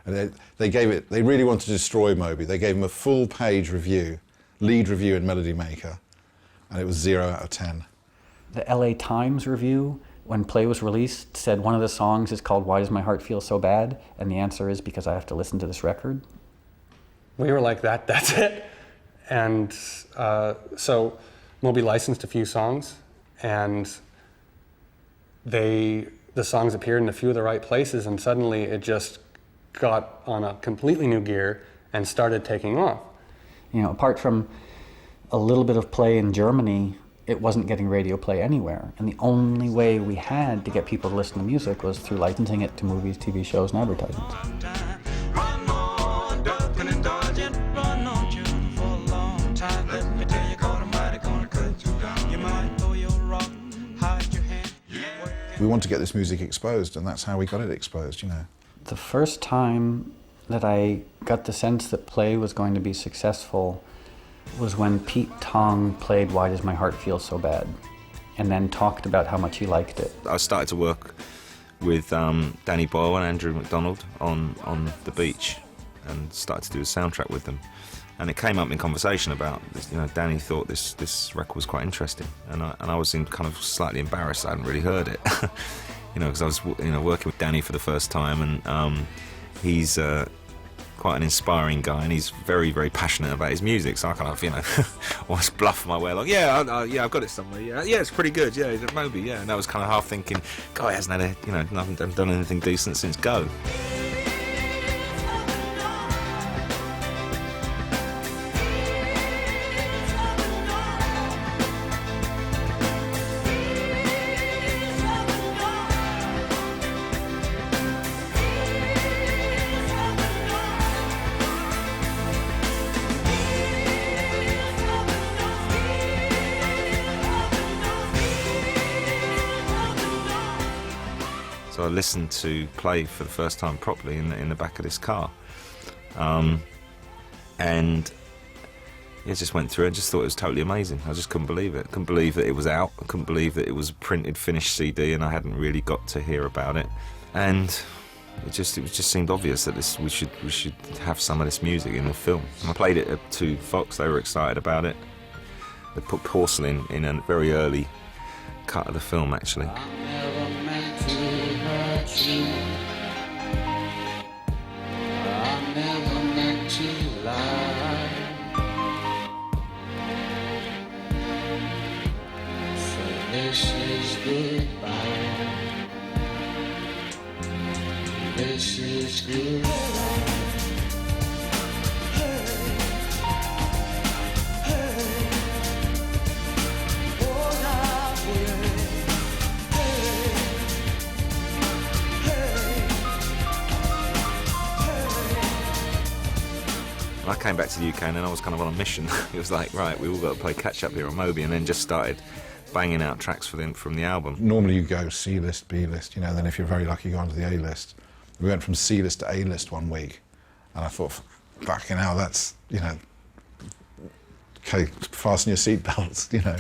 And they really wanted to destroy Moby. They gave him a full-page review, lead review in Melody Maker, and it was 0 out of 10. The LA Times review, when Play was released, said one of the songs is called Why Does My Heart Feel So Bad? And the answer is because I have to listen to this record. We were like, that's it. And so Moby licensed a few songs, and the songs appeared in a few of the right places, and suddenly it just got on a completely new gear and started taking off. You know, apart from a little bit of Play in Germany, it wasn't getting radio play anywhere. And the only way we had to get people to listen to music was through licensing it to movies, TV shows, and advertisements. We want to get this music exposed, and that's how we got it exposed, you know. The first time that I got the sense that Play was going to be successful was when Pete Tong played Why Does My Heart Feel So Bad, and then talked about how much he liked it. I started to work with Danny Boyle and Andrew McDonald on The Beach, and started to do a soundtrack with them. And it came up in conversation about this, you know, Danny thought this record was quite interesting, and I was kind of slightly embarrassed I hadn't really heard it, you know, because I was, you know, working with Danny for the first time, and he's quite an inspiring guy, and he's very, very passionate about his music. So I kind of, you know, almost bluff my way along. Yeah, I've got it somewhere. Yeah, it's pretty good. Yeah, Moby. Yeah, and I was kind of half thinking, God, he hasn't had haven't done anything decent since Go. So I listened to play for the first time properly in the back of this car. And it just went through. I just thought it was totally amazing. I just couldn't believe it. Couldn't believe that it was out. I couldn't believe that it was a printed, finished CD, and I hadn't really got to hear about it. And it just seemed obvious that we should have some of this music in the film. And I played it to Fox. They were excited about it. They put Porcelain in a very early cut of the film, actually. This is goodbye. This is goodbye. I came back to the UK and then I was kind of on a mission. It was like, right, we all got to play catch up here on Moby, and then just started banging out tracks from the album. Normally you go C-list, B-list, you know, then if you're very lucky you go onto the A-list. We went from C-list to A-list one week, and I thought, fucking hell, that's, you know, okay, fasten your seatbelts, you know.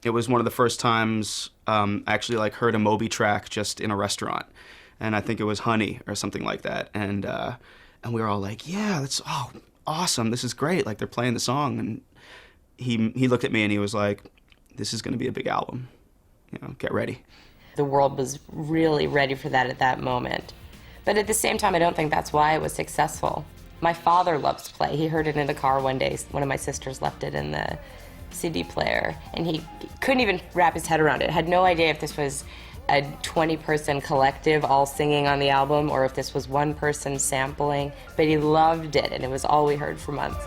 It was one of the first times I actually like heard a Moby track just in a restaurant, and I think it was Honey or something like that, and we were all like, yeah, that's awesome, this is great, like they're playing the song, and he looked at me and he was like, this is going to be a big album, you know, get ready. The world was really ready for that at that moment. But at the same time, I don't think that's why it was successful. My father loves to play. He heard it in the car one day. One of my sisters left it in the CD player, and he couldn't even wrap his head around it. Had no idea if this was a 20-person collective all singing on the album or if this was one person sampling, but he loved it, and it was all we heard for months.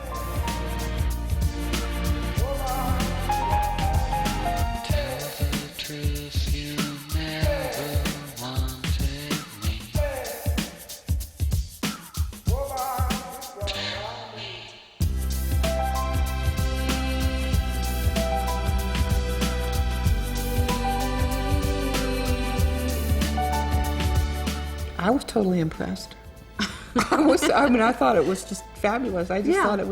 I was totally impressed. I thought it was just fabulous. I just thought it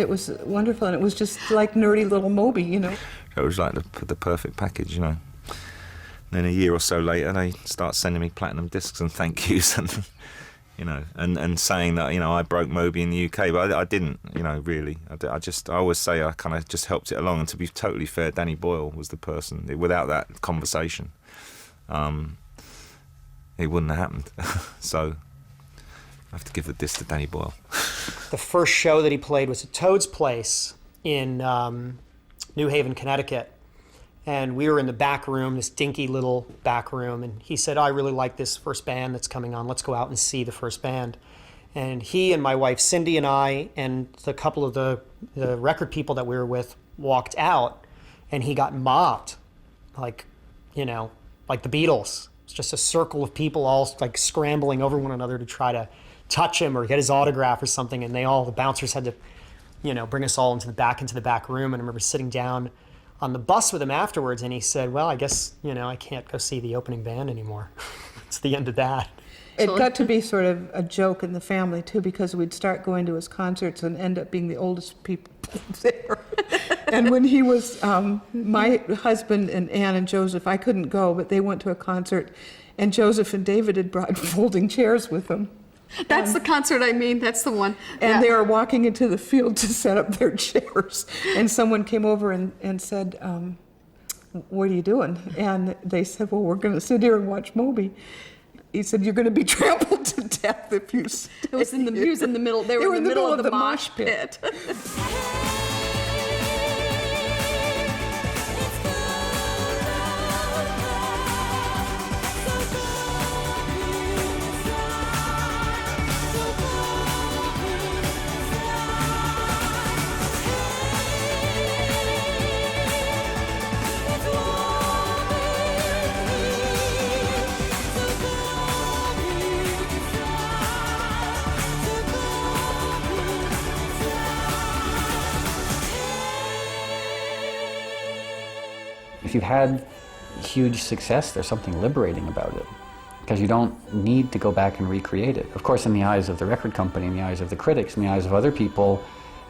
was wonderful, and it was just like nerdy little Moby, you know. It was like the perfect package, you know. And then a year or so later, they start sending me platinum discs and thank yous, and you know, and saying that, you know, I broke Moby in the UK, but I didn't, you know, really. I always say I kind of just helped it along, and to be totally fair, Danny Boyle was the person. Without that conversation, it wouldn't have happened. So I have to give the disc to Danny Boyle. The first show that he played was at Toad's Place in New Haven, Connecticut. And we were in the back room, this dinky little back room, and he said, I really like this first band that's coming on. Let's go out and see the first band. And he and my wife Cindy and I and a couple of the record people that we were with walked out, and he got mobbed, like, you know, like the Beatles. It's just a circle of people all like scrambling over one another to try to touch him or get his autograph or something, and the bouncers had to, you know, bring us all into the back room. And I remember sitting down on the bus with him afterwards, and he said, well, I guess, you know, I can't go see the opening band anymore. It's the end of that. It got to be sort of a joke in the family, too, because we'd start going to his concerts and end up being the oldest people there. And when he was, my husband and Ann and Joseph, I couldn't go, but they went to a concert, and Joseph and David had brought folding chairs with them. That's the concert I mean, that's the one. And they were walking into the field to set up their chairs, and someone came over and said, what are you doing? And they said, well, we're going to sit here and watch Moby. He said, you're going to be trampled to death if you stay. It was in the middle. They were in the middle of the mosh pit. If you've had huge success, there's something liberating about it. because you don't need to go back and recreate it. Of course, in the eyes of the record company, in the eyes of the critics, in the eyes of other people,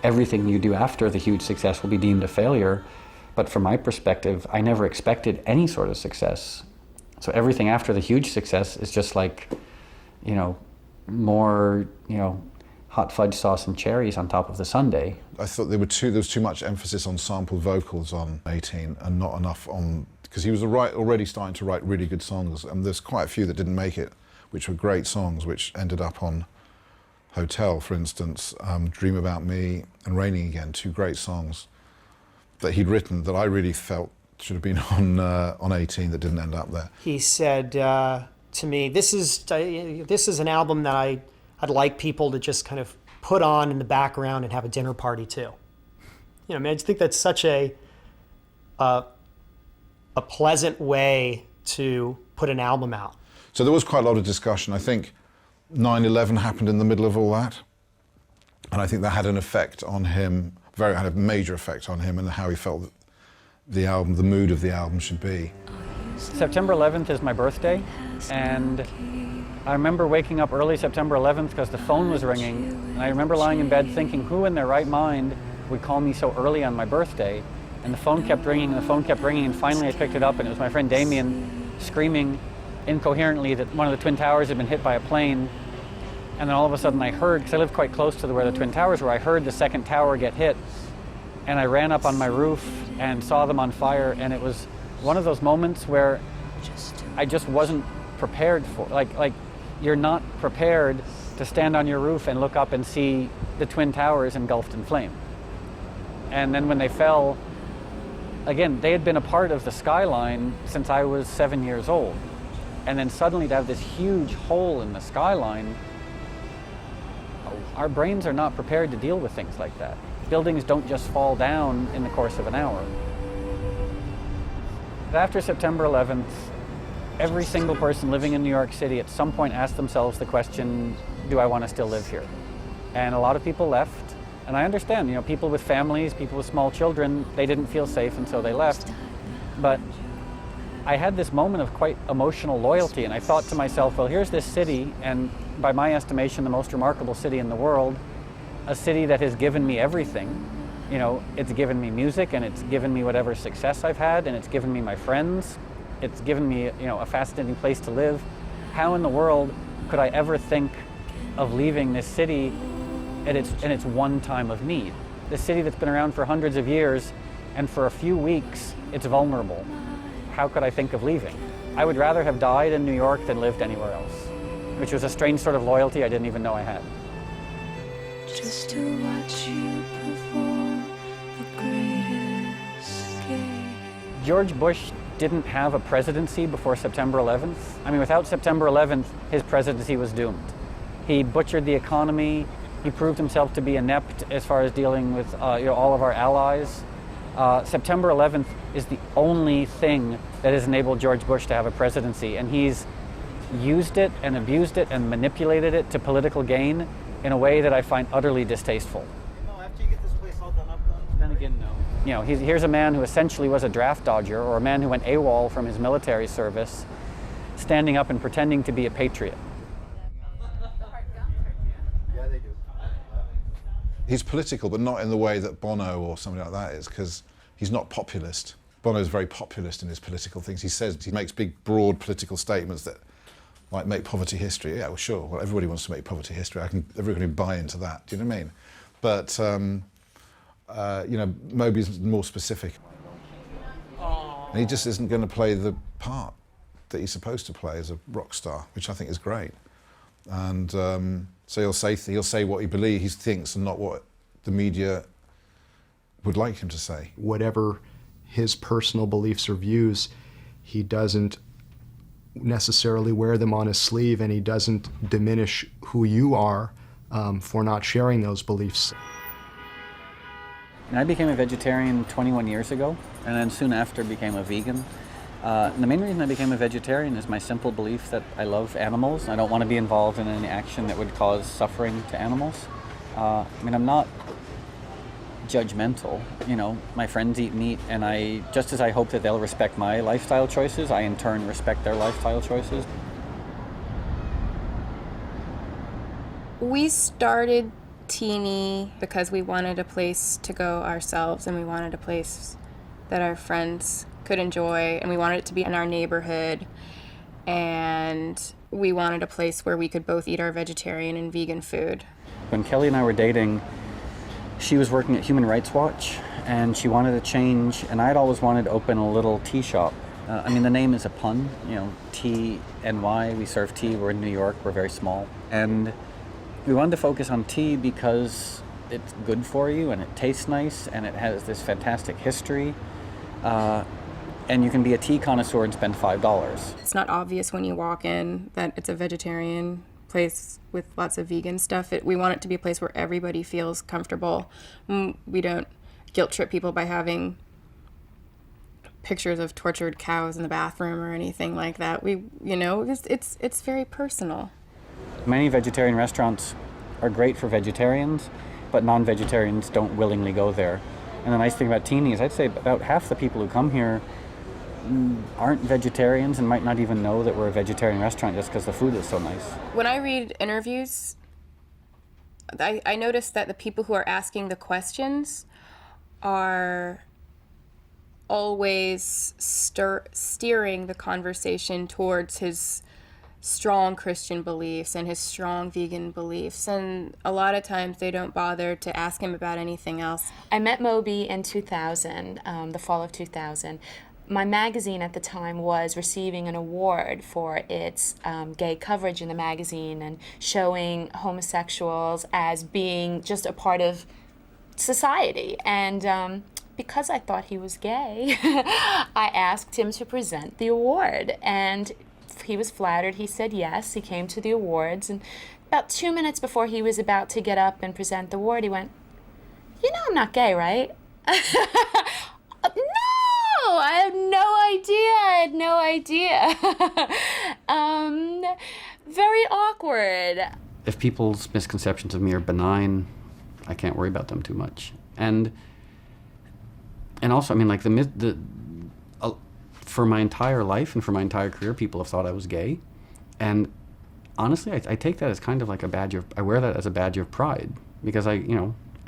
everything you do after the huge success will be deemed a failure. But from my perspective, I never expected any sort of success. So everything after the huge success is just like, you know, more, you know, hot fudge sauce and cherries on top of the sundae. I thought there was too much emphasis on sampled vocals on 18 and not enough on, because he was already starting to write really good songs, and there's quite a few that didn't make it, which were great songs, which ended up on Hotel, for instance, Dream About Me and Raining Again, two great songs that he'd written that I really felt should have been on 18 that didn't end up there. He said to me, this is an album that I'd like people to just kind of put on in the background and have a dinner party too. You know, I mean, I just think that's such a pleasant way to put an album out. So there was quite a lot of discussion. I think 9/11 happened in the middle of all that, and I think that had an effect on him, had a major effect on him and how he felt the album, the mood of the album should be. September 11th is my birthday, and I remember waking up early September 11th because the phone was ringing, and I remember lying in bed thinking, who in their right mind would call me so early on my birthday? And the phone kept ringing, and the phone kept ringing, and finally I picked it up, and it was my friend Damien screaming incoherently that one of the Twin Towers had been hit by a plane. And then all of a sudden I heard, because I lived quite close to where the Twin Towers were, I heard the second tower get hit, and I ran up on my roof and saw them on fire, and it was one of those moments where I just wasn't prepared for, like you're not prepared to stand on your roof and look up and see the Twin Towers engulfed in flame. And then when they fell, again, they had been a part of the skyline since I was 7 years old. And then suddenly to have this huge hole in the skyline, our brains are not prepared to deal with things like that. Buildings don't just fall down in the course of an hour. After September 11th, every single person living in New York City at some point asked themselves the question, do I want to still live here? And a lot of people left. And I understand, you know, people with families, people with small children, they didn't feel safe and so they left. But I had this moment of quite emotional loyalty, and I thought to myself, well, here's this city, and by my estimation, the most remarkable city in the world, a city that has given me everything. You know, it's given me music, and it's given me whatever success I've had, and it's given me my friends. It's given me, you know, a fascinating place to live. How in the world could I ever think of leaving this city in its one time of need? This city that's been around for hundreds of years, and for a few weeks, it's vulnerable. How could I think of leaving? I would rather have died in New York than lived anywhere else, which was a strange sort of loyalty I didn't even know I had. Just to watch you perform the greatest game. George Bush didn't have a presidency before September 11th. I mean, without September 11th, his presidency was doomed. He butchered the economy. He proved himself to be inept as far as dealing with all of our allies. September 11th is the only thing that has enabled George Bush to have a presidency, and he's used it and abused it and manipulated it to political gain in a way that I find utterly distasteful. After you get this place all done up, Then again, no. You know, here's a man who essentially was a draft dodger, or a man who went AWOL from his military service, standing up and pretending to be a patriot. Yeah, they do. He's political, but not in the way that Bono or somebody like that is, because he's not populist. Bono's very populist in his political things. He makes big, broad political statements that might make poverty history. Yeah, well, sure. Well, everybody wants to make poverty history. Everybody can buy into that. Do you know what I mean? But you know, Moby's more specific. And he just isn't going to play the part that he's supposed to play as a rock star, which I think is great. And so he'll say what he thinks, and not what the media would like him to say. Whatever his personal beliefs or views, he doesn't necessarily wear them on his sleeve, and he doesn't diminish who you are for not sharing those beliefs. And I became a vegetarian 21 years ago, and then soon after became a vegan. The main reason I became a vegetarian is my simple belief that I love animals. I don't want to be involved in any action that would cause suffering to animals. I mean, I'm not judgmental. You know, my friends eat meat, and just as I hope that they'll respect my lifestyle choices, I in turn respect their lifestyle choices. We started Teeny because we wanted a place to go ourselves, and we wanted a place that our friends could enjoy, and we wanted it to be in our neighborhood, and we wanted a place where we could both eat our vegetarian and vegan food. When Kelly and I were dating, she was working at Human Rights Watch, and she wanted to change, and I'd always wanted to open a little tea shop. I mean, the name is a pun, you know, T-N-Y, we serve tea, we're in New York, we're very small. And we wanted to focus on tea because it's good for you, and it tastes nice, and it has this fantastic history. And you can be a tea connoisseur and spend $5. It's not obvious when you walk in that it's a vegetarian place with lots of vegan stuff. We want it to be a place where everybody feels comfortable. We don't guilt trip people by having pictures of tortured cows in the bathroom or anything like that. It's very personal. Many vegetarian restaurants are great for vegetarians, but non-vegetarians don't willingly go there. And the nice thing about Teeny is I'd say about half the people who come here aren't vegetarians and might not even know that we're a vegetarian restaurant just because the food is so nice. When I read interviews, I notice that the people who are asking the questions are always steering the conversation towards his strong Christian beliefs and his strong vegan beliefs, and a lot of times they don't bother to ask him about anything else. I met Moby in 2000, the fall of 2000. My magazine at the time was receiving an award for its gay coverage in the magazine and showing homosexuals as being just a part of society. And because I thought he was gay, I asked him to present the award. And he was flattered. He said yes. He came to the awards. And about 2 minutes before he was about to get up and present the award, he went, "You know I'm not gay, right?" No, I have no idea. Very awkward. If people's misconceptions of me are benign, I can't worry about them too much. And also, I mean, like for my entire life and for my entire career, people have thought I was gay. And honestly, I take that as kind of like I wear that as a badge of pride, because I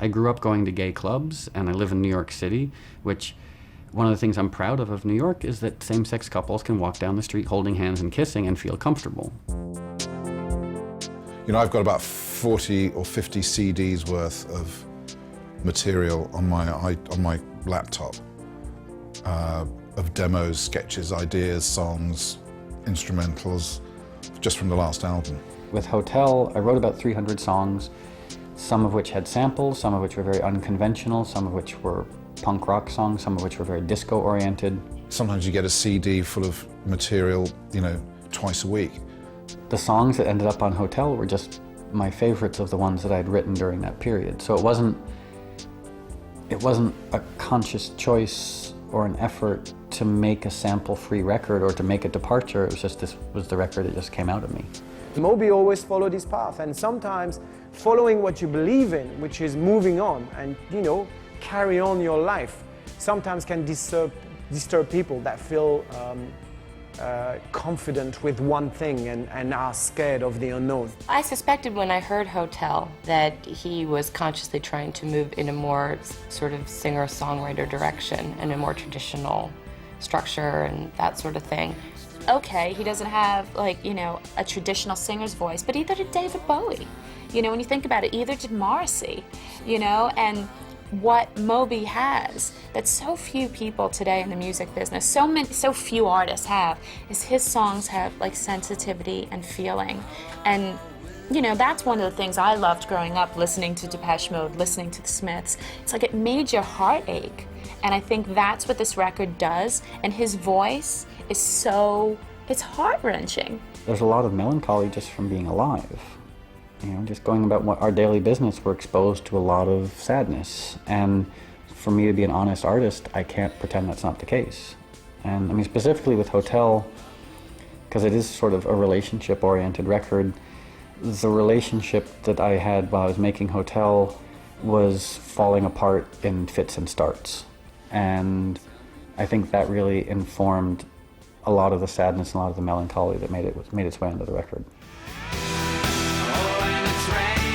grew up going to gay clubs, and I live in New York City, which one of the things I'm proud of New York is that same-sex couples can walk down the street holding hands and kissing and feel comfortable. I've got about 40 or 50 CDs worth of material on my laptop, of demos, sketches, ideas, songs, instrumentals, just from the last album. With Hotel, I wrote about 300 songs, some of which had samples, some of which were very unconventional, some of which were punk rock songs, some of which were very disco-oriented. Sometimes you get a CD full of material, twice a week. The songs that ended up on Hotel were just my favorites of the ones that I'd written during that period. So it wasn't a conscious choice or an effort to make a sample-free record or to make a departure. It was just, this was the record that just came out of me. Moby always followed his path, and sometimes following what you believe in, which is moving on and, carry on your life, sometimes can disturb people that feel confident with one thing and are scared of the unknown. I suspected when I heard Hotel that he was consciously trying to move in a more sort of singer-songwriter direction and a more traditional structure and that sort of thing. Okay, he doesn't have a traditional singer's voice, but either did David Bowie. When you think about it, either did Morrissey, and what Moby has that so few people today in the music business, so few artists have, is his songs have sensitivity and feeling. And that's one of the things I loved growing up, listening to Depeche Mode, listening to the Smiths. It's like it made your heart ache. And I think that's what this record does. And his voice is it's heart-wrenching. There's a lot of melancholy just from being alive. Just going about our daily business, we're exposed to a lot of sadness. And for me to be an honest artist, I can't pretend that's not the case. And I mean, specifically with Hotel, because it is sort of a relationship-oriented record, the relationship that I had while I was making Hotel was falling apart in fits and starts. And I think that really informed a lot of the sadness and a lot of the melancholy that made its way into the record. Oh, and it's raining.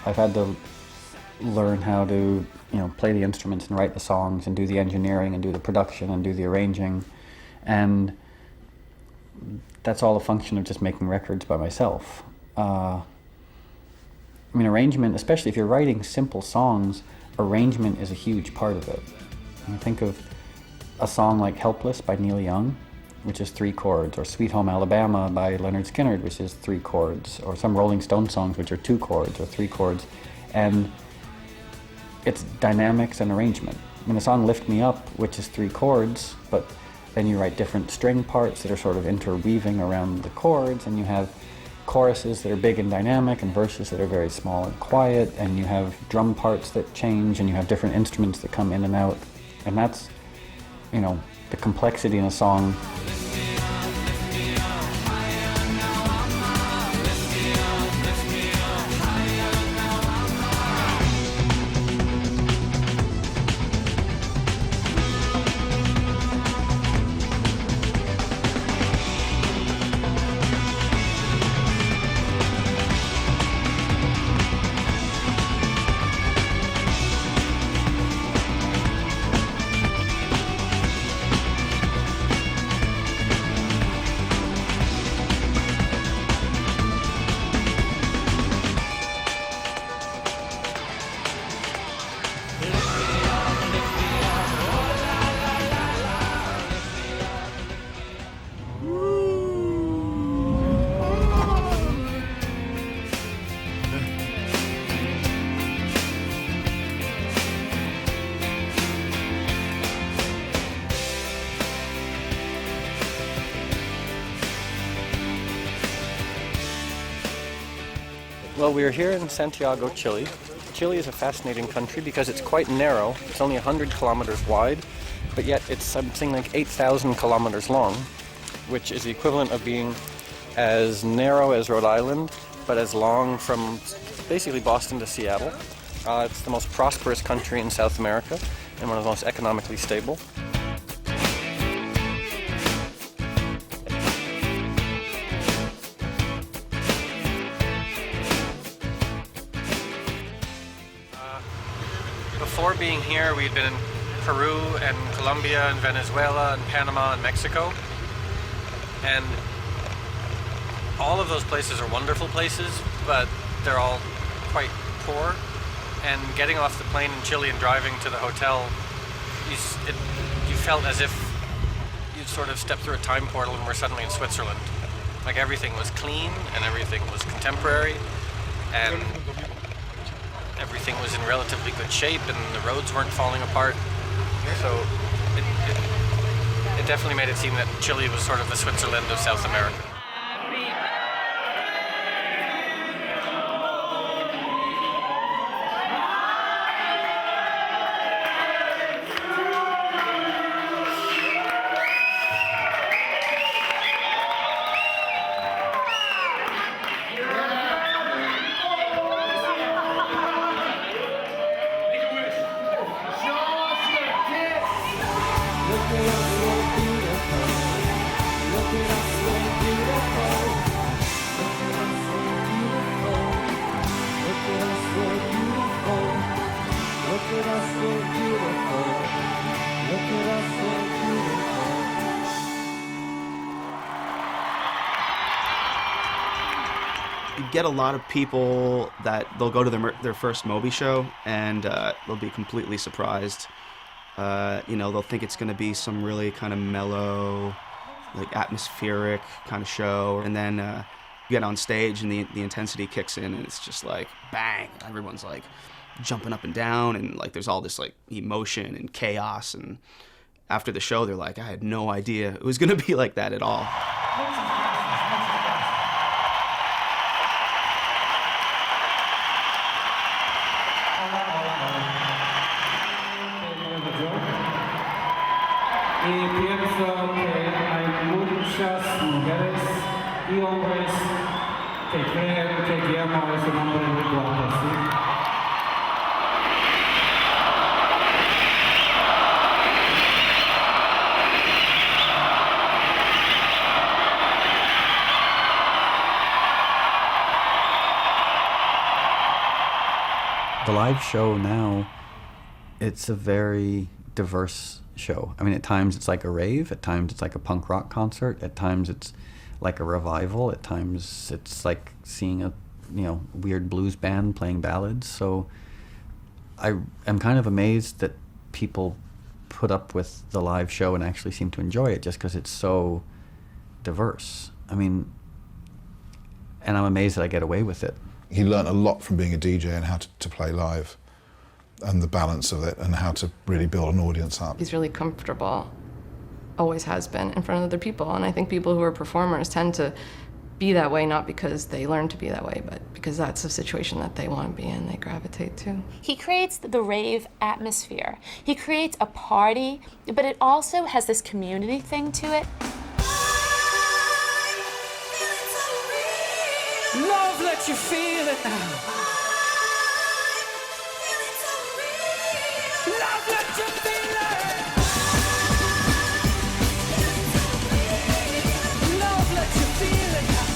I've had to learn how to, play the instruments and write the songs and do the engineering and do the production and do the arranging. And that's all a function of just making records by myself. Arrangement, especially if you're writing simple songs, arrangement is a huge part of it. Think of a song like Helpless by Neil Young, which is 3 chords, or Sweet Home Alabama by Leonard Skinner, which is 3 chords, or some Rolling Stone songs which are 2 chords or 3 chords. And it's dynamics and arrangement. The song Lift Me Up, which is 3 chords, but then you write different string parts that are sort of interweaving around the chords, and you have choruses that are big and dynamic and verses that are very small and quiet, and you have drum parts that change, and you have different instruments that come in and out. And that's, the complexity in a song. Well, we are here in Santiago, Chile. Chile is a fascinating country because it's quite narrow. It's only 100 kilometers wide, but yet it's something like 8,000 kilometers long, which is the equivalent of being as narrow as Rhode Island, but as long from basically Boston to Seattle. It's the most prosperous country in South America and one of the most economically stable. Before being here, we'd been in Peru and Colombia and Venezuela and Panama and Mexico. And all of those places are wonderful places, but they're all quite poor. And getting off the plane in Chile and driving to the hotel, you felt as if you'd sort of stepped through a time portal and were suddenly in Switzerland. Like everything was clean and everything was contemporary and everything was in relatively good shape and the roads weren't falling apart. So it definitely made it seem that Chile was sort of the Switzerland of South America. You get a lot of people that they'll go to their first Moby show and they'll be completely surprised. They'll think it's going to be some really kind of mellow, like atmospheric kind of show, and then you get on stage and the intensity kicks in and it's just like bang, everyone's like jumping up and down and like there's all this like emotion and chaos, and after the show they're like, I had no idea it was going to be like that at all. Y pienso que hay muchas mujeres y hombres que creen que Guillermo es un hombre muy guapo, ¿sí? the live show now, it's a very diverse show. I mean, at times it's like a rave, at times it's like a punk rock concert, at times it's like a revival, at times it's like seeing a weird blues band playing ballads. So I am kind of amazed that people put up with the live show and actually seem to enjoy it just because it's so diverse. I mean, and I'm amazed that I get away with it. He learned a lot from being a DJ and how to play live and the balance of it and how to really build an audience up. He's really comfortable, always has been, in front of other people. And I think people who are performers tend to be that way, not because they learn to be that way, but because that's a situation that they want to be in, they gravitate to. He creates the rave atmosphere. He creates a party, but it also has this community thing to it. Love, let you feel it now. Love, let you feel it. Love, let you feel it now.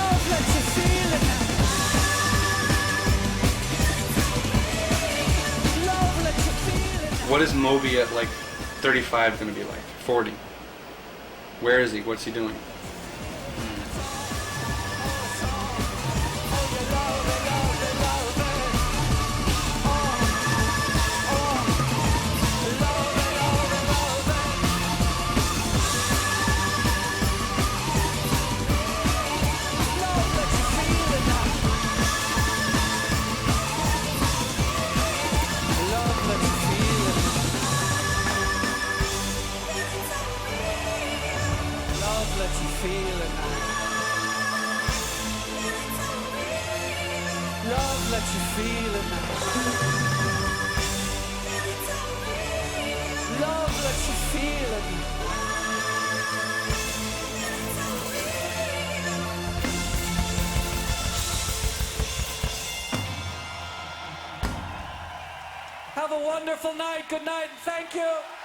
Love, let you feel it now. Love, let you feel it now. What is Moby at like 35 going to be like? 40? Where is he? What's he doing? Love, let you feel it now. Love, let you feel it now. Have a wonderful night. Good night. Thank you.